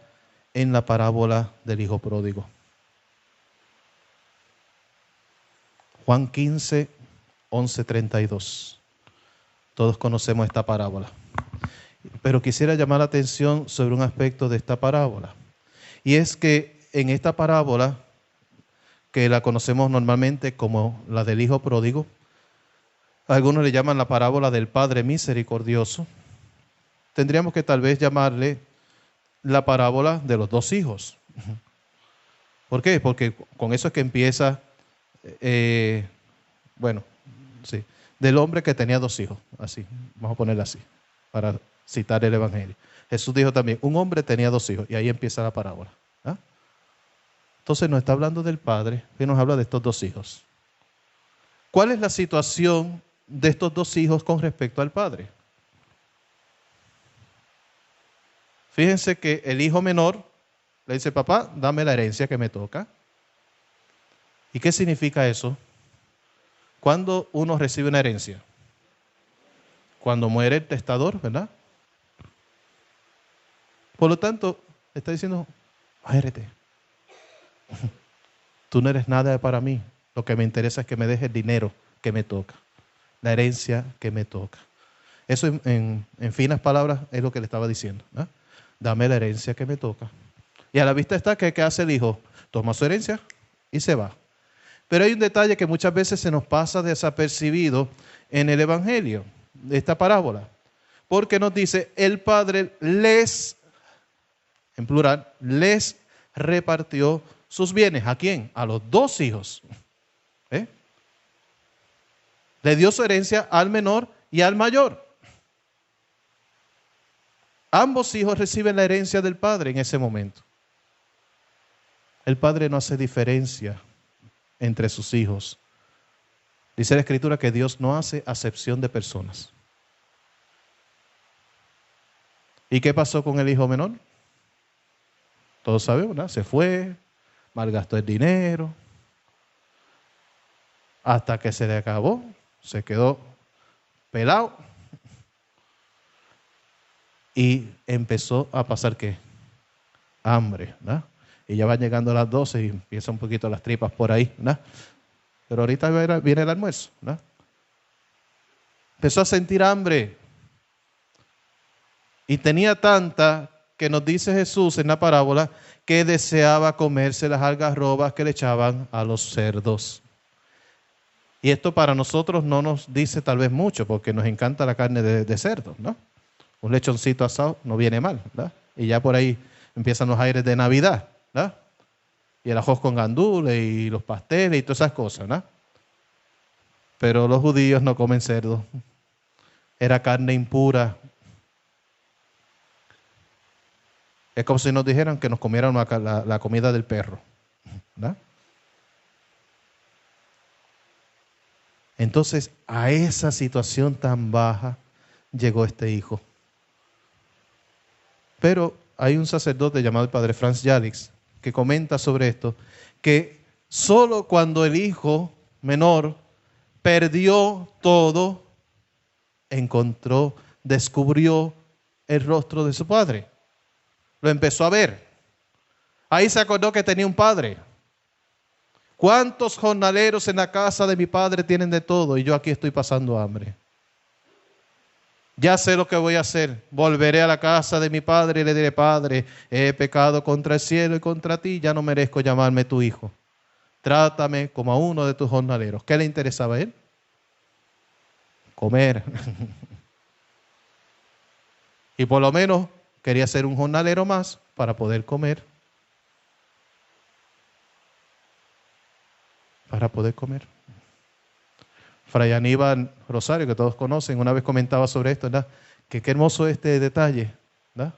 en la parábola del Hijo Pródigo. Juan 15, 11, 32. Todos conocemos esta parábola. Pero quisiera llamar la atención sobre un aspecto de esta parábola. Y es que en esta parábola, que la conocemos normalmente como la del Hijo Pródigo, algunos le llaman la parábola del Padre Misericordioso. Tendríamos que tal vez llamarle la parábola de los dos hijos. ¿Por qué? Porque con eso es que empieza... del hombre que tenía dos hijos, así, vamos a ponerlo así, para citar el Evangelio. Jesús dijo también, un hombre tenía dos hijos, y ahí empieza la parábola. ¿Ah? Entonces nos está hablando del Padre, que nos habla de estos dos hijos. ¿Cuál es la situación de estos dos hijos con respecto al Padre? Fíjense que el hijo menor le dice, papá, dame la herencia que me toca. ¿Y qué significa eso? ¿Cuándo uno recibe una herencia? Cuando muere el testador, ¿verdad? Por lo tanto, está diciendo, muérete. Tú no eres nada para mí. Lo que me interesa es que me dejes el dinero que me toca, la herencia que me toca. Eso en finas palabras es lo que le estaba diciendo. ¿Eh? Dame la herencia que me toca. Y a la vista está que ¿qué hace el hijo? Toma su herencia y se va. Pero hay un detalle que muchas veces se nos pasa desapercibido en el Evangelio, de esta parábola. Porque nos dice, el Padre les, en plural, les repartió sus bienes. ¿A quién? A los dos hijos. Le dio su herencia al menor y al mayor. Ambos hijos reciben la herencia del padre en ese momento. El padre no hace diferencia entre sus hijos. Dice la Escritura que Dios no hace acepción de personas. ¿Y qué pasó con el hijo menor? Todos sabemos, ¿no? Se fue, malgastó el dinero, hasta que se le acabó, se quedó pelado y empezó a pasar ¿qué? Hambre, ¿no? Y ya van llegando a las 12 y empieza un poquito las tripas por ahí, ¿no? Pero ahorita viene el almuerzo, ¿no? Empezó a sentir hambre y tenía tanta que nos dice Jesús en la parábola que deseaba comerse las algarrobas que le echaban a los cerdos. Y esto para nosotros no nos dice tal vez mucho porque nos encanta la carne de cerdo, ¿no? Un lechoncito asado no viene mal, ¿verdad? Y ya por ahí empiezan los aires de Navidad, ¿verdad? Y el ajos con gandules y los pasteles y todas esas cosas, ¿no? Pero los judíos no comen cerdo. Era carne impura. Es como si nos dijeran que nos comieran la comida del perro, ¿verdad? Entonces, a esa situación tan baja llegó este hijo. Pero hay un sacerdote llamado el padre Franz Jalix que comenta sobre esto, que solo cuando el hijo menor perdió todo, descubrió el rostro de su padre. Lo empezó a ver. Ahí se acordó que tenía un padre. ¿Cuántos jornaleros en la casa de mi padre tienen de todo y yo aquí estoy pasando hambre? Ya sé lo que voy a hacer. Volveré a la casa de mi padre y le diré: Padre, he pecado contra el cielo y contra ti, ya no merezco llamarme tu hijo. Trátame como a uno de tus jornaleros. ¿Qué le interesaba a él? Comer. Y por lo menos quería ser un jornalero más para poder comer. Para poder comer. Fray Aníbal Rosario, que todos conocen, una vez comentaba sobre esto, ¿verdad? Que qué hermoso este detalle, ¿verdad?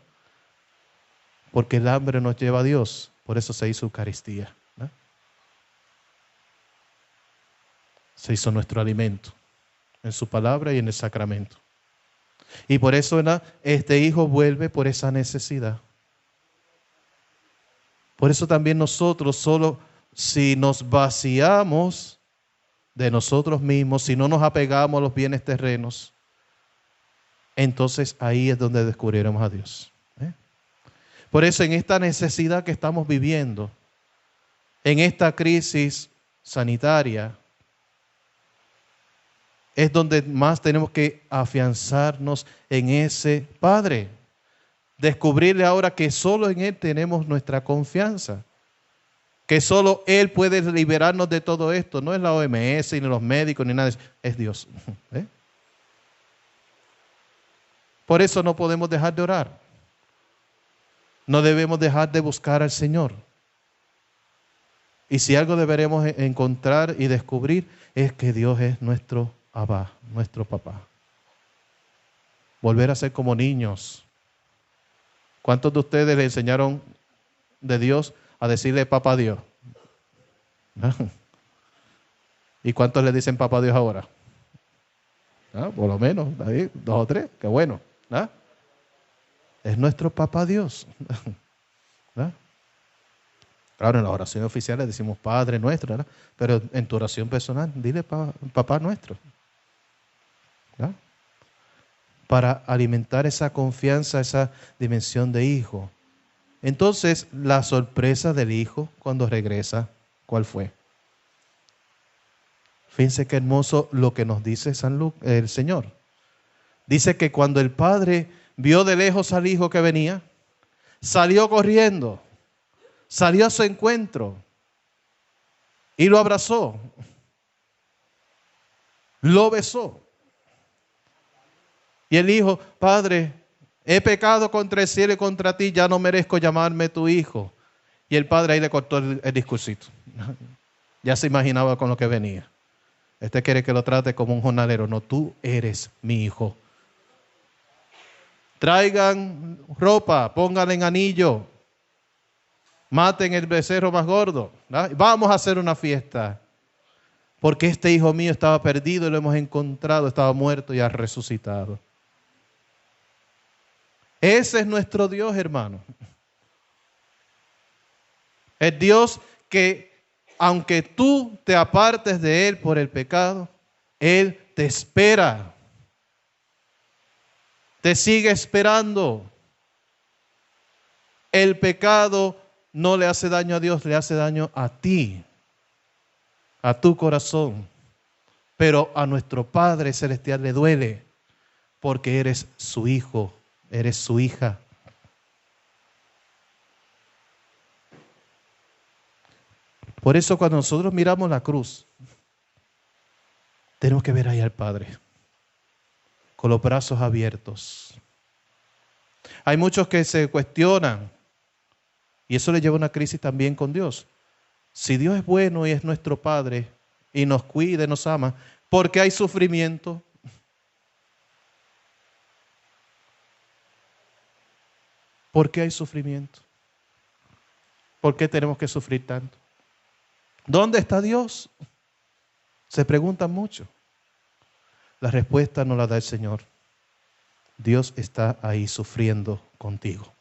Porque el hambre nos lleva a Dios, por eso se hizo Eucaristía, ¿verdad? Se hizo nuestro alimento, en su palabra y en el sacramento. Y por eso, ¿verdad? Este hijo vuelve por esa necesidad. Por eso también nosotros, solo si nos vaciamos de nosotros mismos, si no nos apegamos a los bienes terrenos, entonces ahí es donde descubriremos a Dios. Por eso en esta necesidad que estamos viviendo, en esta crisis sanitaria, es donde más tenemos que afianzarnos en ese Padre. Descubrirle ahora que solo en Él tenemos nuestra confianza. Que solo Él puede liberarnos de todo esto. No es la OMS, ni los médicos, ni nada. Es Dios. Por eso no podemos dejar de orar. No debemos dejar de buscar al Señor. Y si algo deberemos encontrar y descubrir es que Dios es nuestro Abba, nuestro papá. Volver a ser como niños. ¿Cuántos de ustedes le enseñaron de Dios a decirle papá Dios? ¿No? ¿Y cuántos le dicen papá Dios ahora? ¿No? Por lo menos, ahí, 2 o 3, qué bueno. ¿No? Es nuestro papá Dios. ¿No? Claro, en la oración oficial le decimos Padre nuestro, ¿no? Pero en tu oración personal, dile papá nuestro. ¿No? Para alimentar esa confianza, esa dimensión de hijo. Entonces, la sorpresa del hijo cuando regresa, ¿cuál fue? Fíjense qué hermoso lo que nos dice el Señor. Dice que cuando el padre vio de lejos al hijo que venía, salió corriendo, salió a su encuentro y lo abrazó, lo besó. Y el hijo: Padre, he pecado contra el cielo y contra ti, ya no merezco llamarme tu hijo. Y el padre ahí le cortó el discursito. Ya se imaginaba con lo que venía. Este quiere que lo trate como un jornalero. No, tú eres mi hijo. Traigan ropa, pónganle en anillo. Maten el becerro más gordo. ¿No? Vamos a hacer una fiesta. Porque este hijo mío estaba perdido y lo hemos encontrado. Estaba muerto y ha resucitado. Ese es nuestro Dios, hermano. El Dios que, aunque tú te apartes de Él por el pecado, Él te espera. Te sigue esperando. El pecado no le hace daño a Dios, le hace daño a ti, a tu corazón. Pero a nuestro Padre Celestial le duele porque eres su hijo, eres su hija. Por eso cuando nosotros miramos la cruz, tenemos que ver ahí al Padre, con los brazos abiertos. Hay muchos que se cuestionan, y eso le lleva a una crisis también con Dios. Si Dios es bueno y es nuestro Padre, y nos cuida y nos ama, ¿por qué hay sufrimiento? ¿Por qué hay sufrimiento? ¿Por qué tenemos que sufrir tanto? ¿Dónde está Dios? Se preguntan mucho. La respuesta nos la da el Señor. Dios está ahí sufriendo contigo.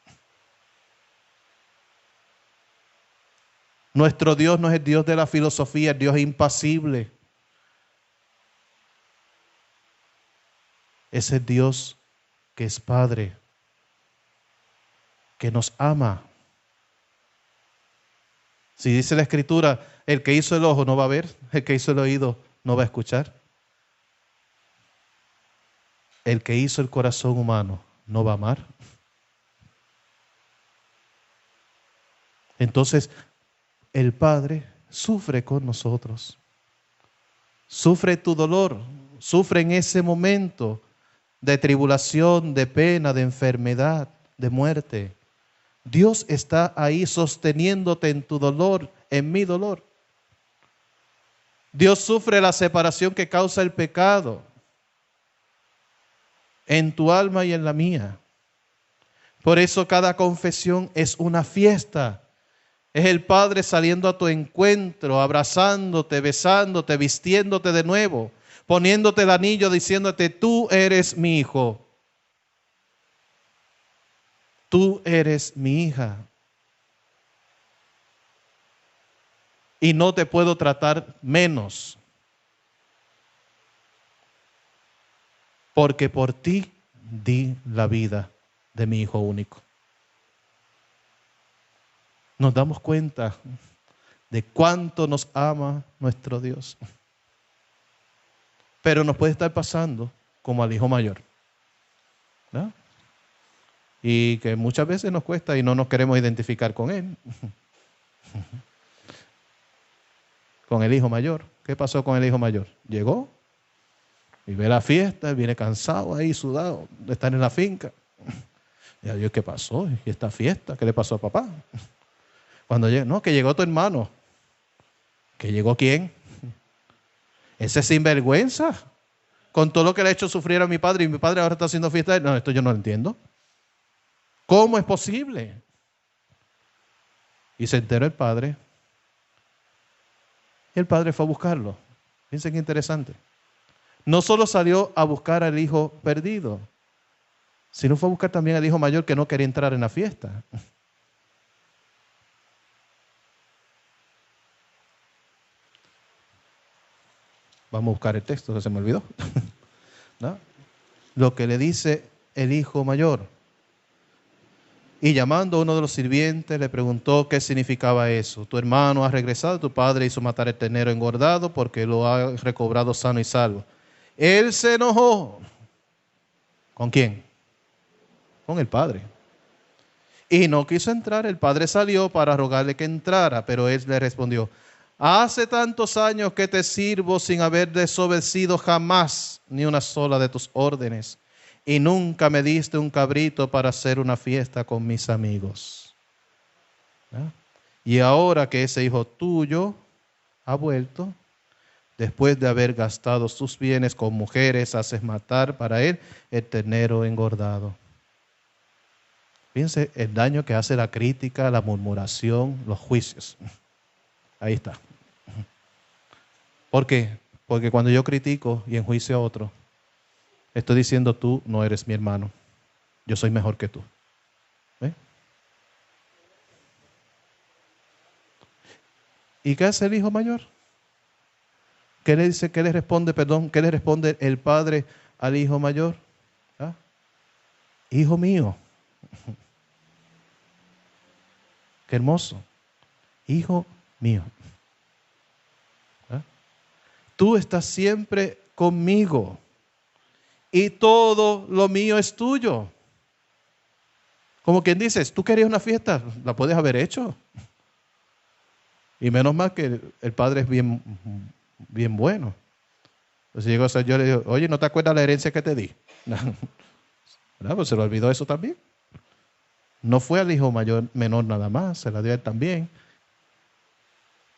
Nuestro Dios no es el Dios de la filosofía, el Dios impasible. Es el Dios que es Padre, que nos ama. Si dice la Escritura, el que hizo el ojo no va a ver, el que hizo el oído no va a escuchar. El que hizo el corazón humano no va a amar. Entonces, el Padre sufre con nosotros. Sufre tu dolor, sufre en ese momento de tribulación, de pena, de enfermedad, de muerte. Dios está ahí sosteniéndote en tu dolor, en mi dolor. Dios sufre la separación que causa el pecado en tu alma y en la mía. Por eso cada confesión es una fiesta. Es el Padre saliendo a tu encuentro, abrazándote, besándote, vistiéndote de nuevo, poniéndote el anillo, diciéndote, tú eres mi hijo. Tú eres mi hija. Y no te puedo tratar menos. Porque por ti di la vida de mi hijo único. Nos damos cuenta de cuánto nos ama nuestro Dios. Pero nos puede estar pasando como al hijo mayor, ¿no? Y que muchas veces nos cuesta y no nos queremos identificar con él. Con el hijo mayor. ¿Qué pasó con el hijo mayor? Llegó y ve la fiesta, viene cansado ahí, sudado, de estar en la finca. Y a Dios, ¿qué pasó? ¿Y esta fiesta? ¿Qué le pasó a papá? Cuando llegó, no, que llegó tu hermano. ¿Que llegó quién? Ese sinvergüenza. Con todo lo que le ha hecho sufrir a mi padre y mi padre ahora está haciendo fiesta. No, esto yo no lo entiendo. ¿Cómo es posible? Y se enteró el padre. Y el padre fue a buscarlo. Fíjense qué interesante. No solo salió a buscar al hijo perdido, sino fue a buscar también al hijo mayor que no quería entrar en la fiesta. Vamos a buscar el texto, que se me olvidó. ¿No? Lo que le dice el hijo mayor. Y llamando a uno de los sirvientes, le preguntó qué significaba eso. Tu hermano ha regresado, tu padre hizo matar el ternero engordado porque lo ha recobrado sano y salvo. Él se enojó. ¿Con quién? Con el padre. Y no quiso entrar. El padre salió para rogarle que entrara, pero él le respondió, hace tantos años que te sirvo sin haber desobedecido jamás ni una sola de tus órdenes. Y nunca me diste un cabrito para hacer una fiesta con mis amigos. ¿No? Y ahora que ese hijo tuyo ha vuelto, después de haber gastado sus bienes con mujeres, haces matar para él el ternero engordado. Fíjense el daño que hace la crítica, la murmuración, los juicios. Ahí está. ¿Por qué? Porque cuando yo critico y enjuicio a otro, estoy diciendo tú no eres mi hermano. Yo soy mejor que tú. ¿Ve? ¿Y qué hace el hijo mayor? ¿Qué le dice? ¿Qué le responde? Perdón, ¿qué le responde el padre al hijo mayor? ¿Ah? Hijo mío. Qué hermoso. Hijo mío. ¿Ah? Tú estás siempre conmigo y todo lo mío es tuyo. Como quien dice, tú querías una fiesta, la puedes haber hecho. Y menos mal que el padre es bien bueno. Entonces llegó a ser, yo le digo, oye, ¿no te acuerdas la herencia que te di? ¿Verdad? Pues se le olvidó eso también. No fue al hijo menor nada más, se la dio a él también.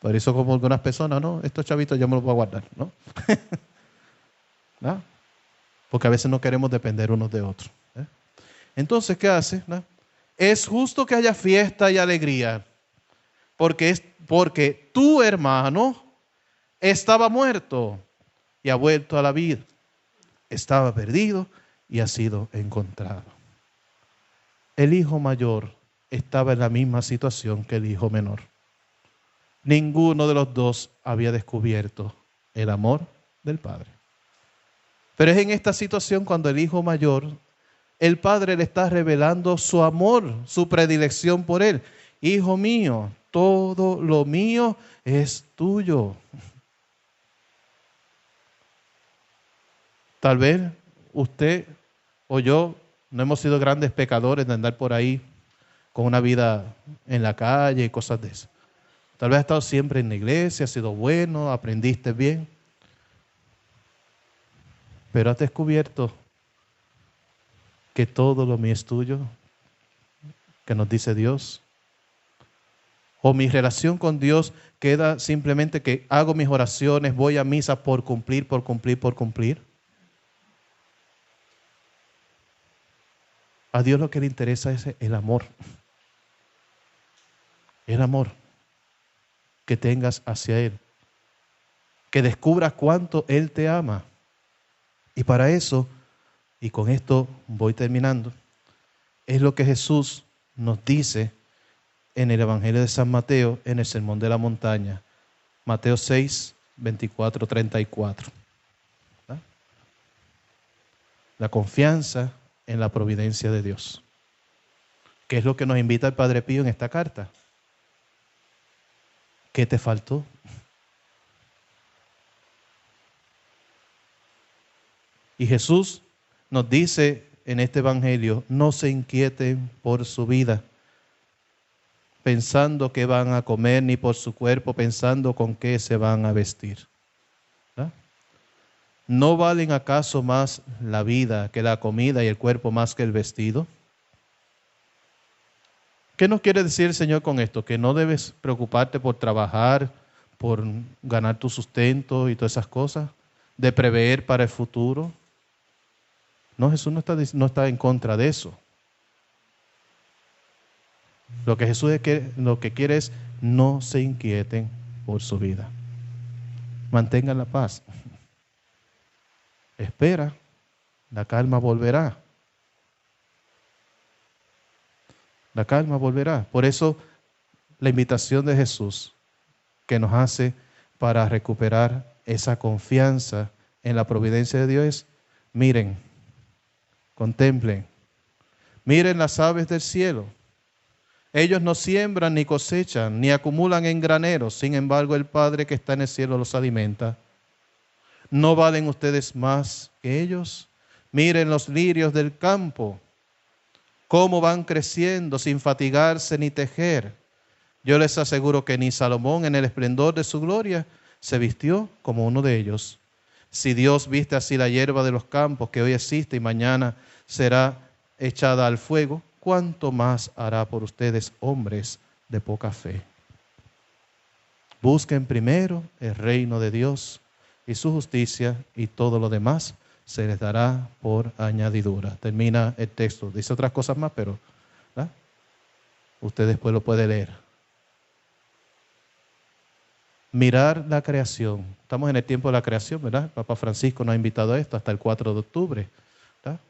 Por eso como algunas personas, no, estos chavitos yo me los voy a guardar, ¿no? ¿No? Porque a veces no queremos depender unos de otros. Entonces, ¿qué hace? ¿No? Es justo que haya fiesta y alegría, porque tu hermano estaba muerto y ha vuelto a la vida. Estaba perdido y ha sido encontrado. El hijo mayor estaba en la misma situación que el hijo menor. Ninguno de los dos había descubierto el amor del padre. Pero es en esta situación cuando el hijo mayor, el padre le está revelando su amor, su predilección por él. Hijo mío, todo lo mío es tuyo. Tal vez usted o yo no hemos sido grandes pecadores de andar por ahí con una vida en la calle y cosas de eso. Tal vez has estado siempre en la iglesia, has sido bueno, aprendiste bien. Pero has descubierto que todo lo mío es tuyo, que nos dice Dios. O mi relación con Dios queda simplemente que hago mis oraciones, voy a misa por cumplir. A Dios lo que le interesa es el amor. El amor que tengas hacia Él. Que descubras cuánto Él te ama. Y para eso, y con esto voy terminando, es lo que Jesús nos dice en el Evangelio de San Mateo, en el Sermón de la Montaña. Mateo 6, 24, 34. ¿Ah? La confianza en la providencia de Dios. ¿Qué es lo que nos invita el Padre Pío en esta carta? ¿Qué te faltó? Y Jesús nos dice en este Evangelio, no se inquieten por su vida, pensando qué van a comer, ni por su cuerpo, pensando con qué se van a vestir. ¿Ah? ¿No valen acaso más la vida que la comida y el cuerpo más que el vestido? ¿Qué nos quiere decir el Señor con esto? Que no debes preocuparte por trabajar, por ganar tu sustento y todas esas cosas, de prever para el futuro. No, Jesús no está en contra de eso. Lo que Jesús lo que quiere es no se inquieten por su vida. Mantengan la paz. Espera, la calma volverá. La calma volverá. Por eso la invitación de Jesús que nos hace para recuperar esa confianza en la providencia de Dios es, miren, contemplen, miren las aves del cielo. Ellos no siembran ni cosechan, ni acumulan en graneros. Sin embargo, el Padre que está en el cielo los alimenta. ¿No valen ustedes más que ellos? Miren los lirios del campo, cómo van creciendo sin fatigarse ni tejer. Yo les aseguro que ni Salomón en el esplendor de su gloria se vistió como uno de ellos. Si Dios viste así la hierba de los campos que hoy existe y mañana será echada al fuego, ¿cuánto más hará por ustedes, hombres de poca fe? Busquen primero el reino de Dios y su justicia, y todo lo demás se les dará por añadidura. Termina el texto. Dice otras cosas más, pero ¿verdad? Usted después lo puede leer. Mirar la creación. Estamos en el tiempo de la creación, ¿verdad? El Papa Francisco nos ha invitado a esto hasta el 4 de octubre. ¿Verdad?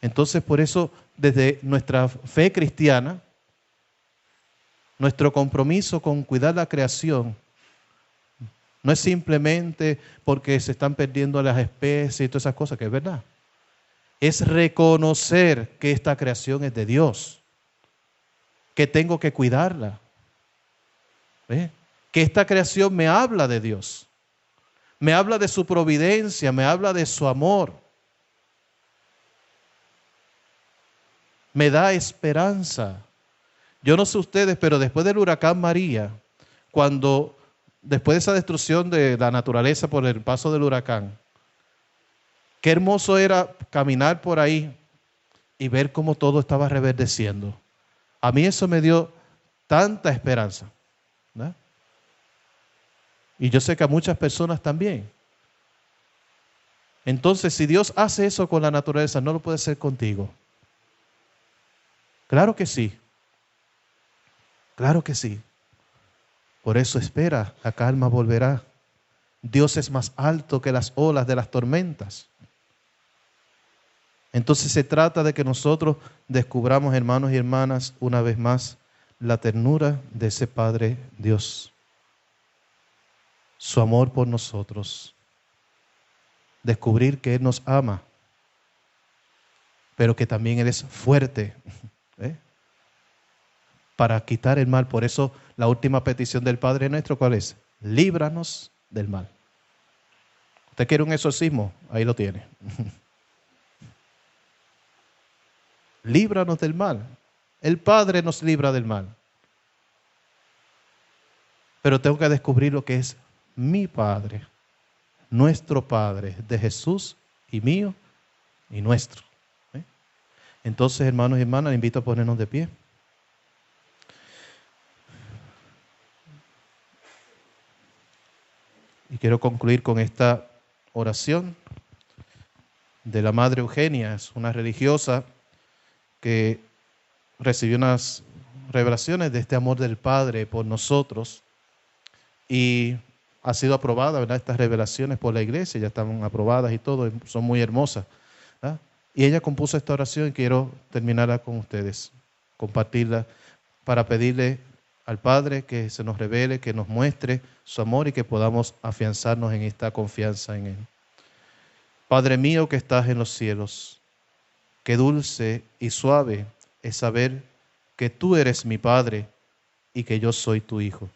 Entonces, por eso, desde nuestra fe cristiana, nuestro compromiso con cuidar la creación no es simplemente porque se están perdiendo las especies y todas esas cosas, que es verdad. Es reconocer que esta creación es de Dios, que tengo que cuidarla. ¿Ve? Que esta creación me habla de Dios, me habla de su providencia, me habla de su amor, me da esperanza. Yo no sé ustedes, pero después del huracán María, después de esa destrucción de la naturaleza por el paso del huracán, qué hermoso era caminar por ahí y ver cómo todo estaba reverdeciendo. A mí eso me dio tanta esperanza, ¿no? Y yo sé que a muchas personas también. Entonces, si Dios hace eso con la naturaleza, ¿no lo puede hacer contigo? Claro que sí. Claro que sí. Por eso espera, la calma volverá. Dios es más alto que las olas de las tormentas. Entonces se trata de que nosotros descubramos, hermanos y hermanas, una vez más, la ternura de ese Padre Dios. Su amor por nosotros. Descubrir que Él nos ama, pero que también Él es fuerte, ¿eh? Para quitar el mal. Por eso la última petición del Padre nuestro, ¿cuál es? Líbranos del mal. ¿Usted quiere un exorcismo? Ahí lo tiene. Líbranos del mal. El Padre nos libra del mal. Pero tengo que descubrir lo que es mi Padre, nuestro Padre, de Jesús y mío y nuestro. Entonces, hermanos y hermanas, les invito a ponernos de pie. Y quiero concluir con esta oración de la Madre Eugenia. Es una religiosa que recibió unas revelaciones de este amor del Padre por nosotros y ha sido aprobada, ¿verdad? Estas revelaciones por la iglesia, ya están aprobadas y todo, son muy hermosas, ¿verdad? Y ella compuso esta oración y quiero terminarla con ustedes, compartirla para pedirle al Padre que se nos revele, que nos muestre su amor y que podamos afianzarnos en esta confianza en Él. Padre mío que estás en los cielos, qué dulce y suave es saber que tú eres mi Padre y que yo soy tu Hijo.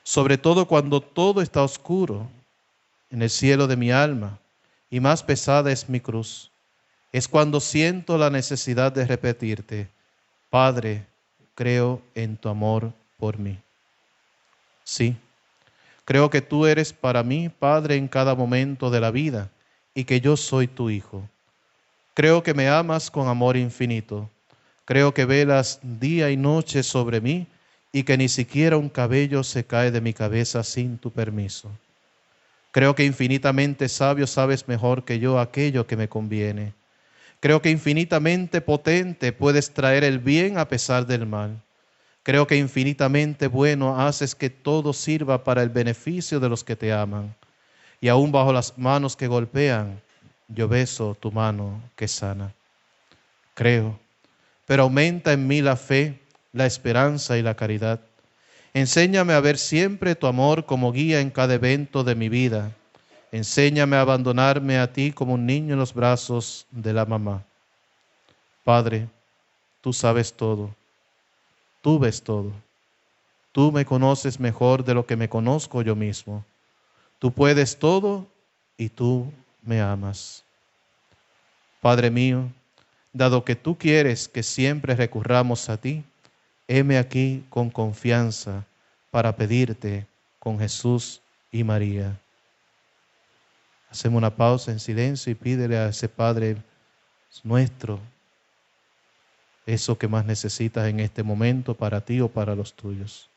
Sobre todo cuando todo está oscuro en el cielo de mi alma y más pesada es mi cruz, es cuando siento la necesidad de repetirte, Padre, creo en tu amor por mí. Sí, creo que tú eres para mí Padre en cada momento de la vida y que yo soy tu Hijo. Creo que me amas con amor infinito. Creo que velas día y noche sobre mí y que ni siquiera un cabello se cae de mi cabeza sin tu permiso. Creo que infinitamente sabio sabes mejor que yo aquello que me conviene. Creo que infinitamente potente puedes traer el bien a pesar del mal. Creo que infinitamente bueno haces que todo sirva para el beneficio de los que te aman. Y aún bajo las manos que golpean, yo beso tu mano que sana. Creo, pero aumenta en mí la fe, la esperanza y la caridad. Enséñame a ver siempre tu amor como guía en cada evento de mi vida. Enséñame a abandonarme a ti como un niño en los brazos de la mamá. Padre, tú sabes todo, tú ves todo. Tú me conoces mejor de lo que me conozco yo mismo. Tú puedes todo y tú me amas. Padre mío, dado que tú quieres que siempre recurramos a ti, heme aquí con confianza para pedirte con Jesús y María. Hacemos una pausa en silencio y pídele a ese Padre nuestro eso que más necesitas en este momento para ti o para los tuyos.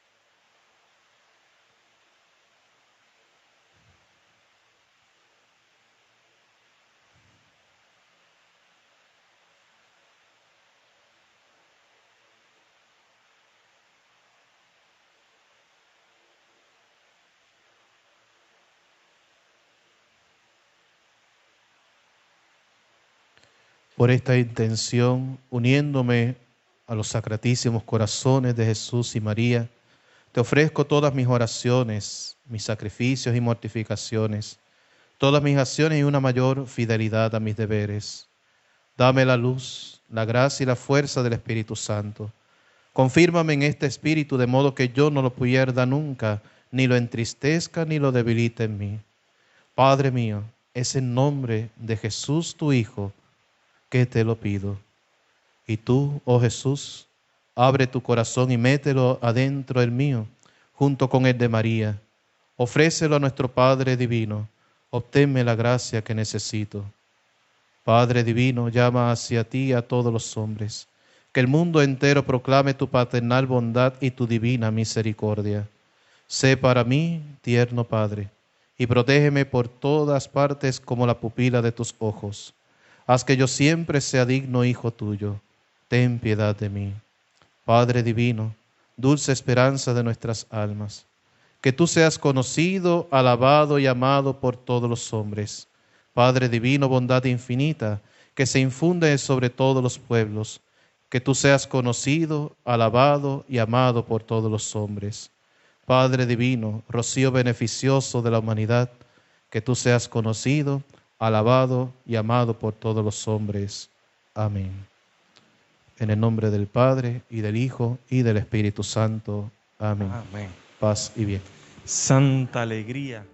Por esta intención, uniéndome a los sacratísimos corazones de Jesús y María, te ofrezco todas mis oraciones, mis sacrificios y mortificaciones, todas mis acciones y una mayor fidelidad a mis deberes. Dame la luz, la gracia y la fuerza del Espíritu Santo. Confírmame en este espíritu de modo que yo no lo pierda nunca, ni lo entristezca ni lo debilite en mí. Padre mío, es en nombre de Jesús tu Hijo que te lo pido. Y tú, oh Jesús, abre tu corazón y mételo adentro del mío, junto con el de María. Ofrécelo a nuestro Padre Divino. Obténme la gracia que necesito. Padre Divino, llama hacia ti a todos los hombres. Que el mundo entero proclame tu paternal bondad y tu divina misericordia. Sé para mí tierno Padre, y protégeme por todas partes como la pupila de tus ojos. Haz que yo siempre sea digno hijo tuyo. Ten piedad de mí. Padre Divino, dulce esperanza de nuestras almas, que tú seas conocido, alabado y amado por todos los hombres. Padre Divino, bondad infinita, que se infunde sobre todos los pueblos, que tú seas conocido, alabado y amado por todos los hombres. Padre Divino, rocío beneficioso de la humanidad, que tú seas conocido, alabado y amado por todos los hombres. Amén. En el nombre del Padre, y del Hijo, y del Espíritu Santo. Amén. Amén. Paz y bien. Santa alegría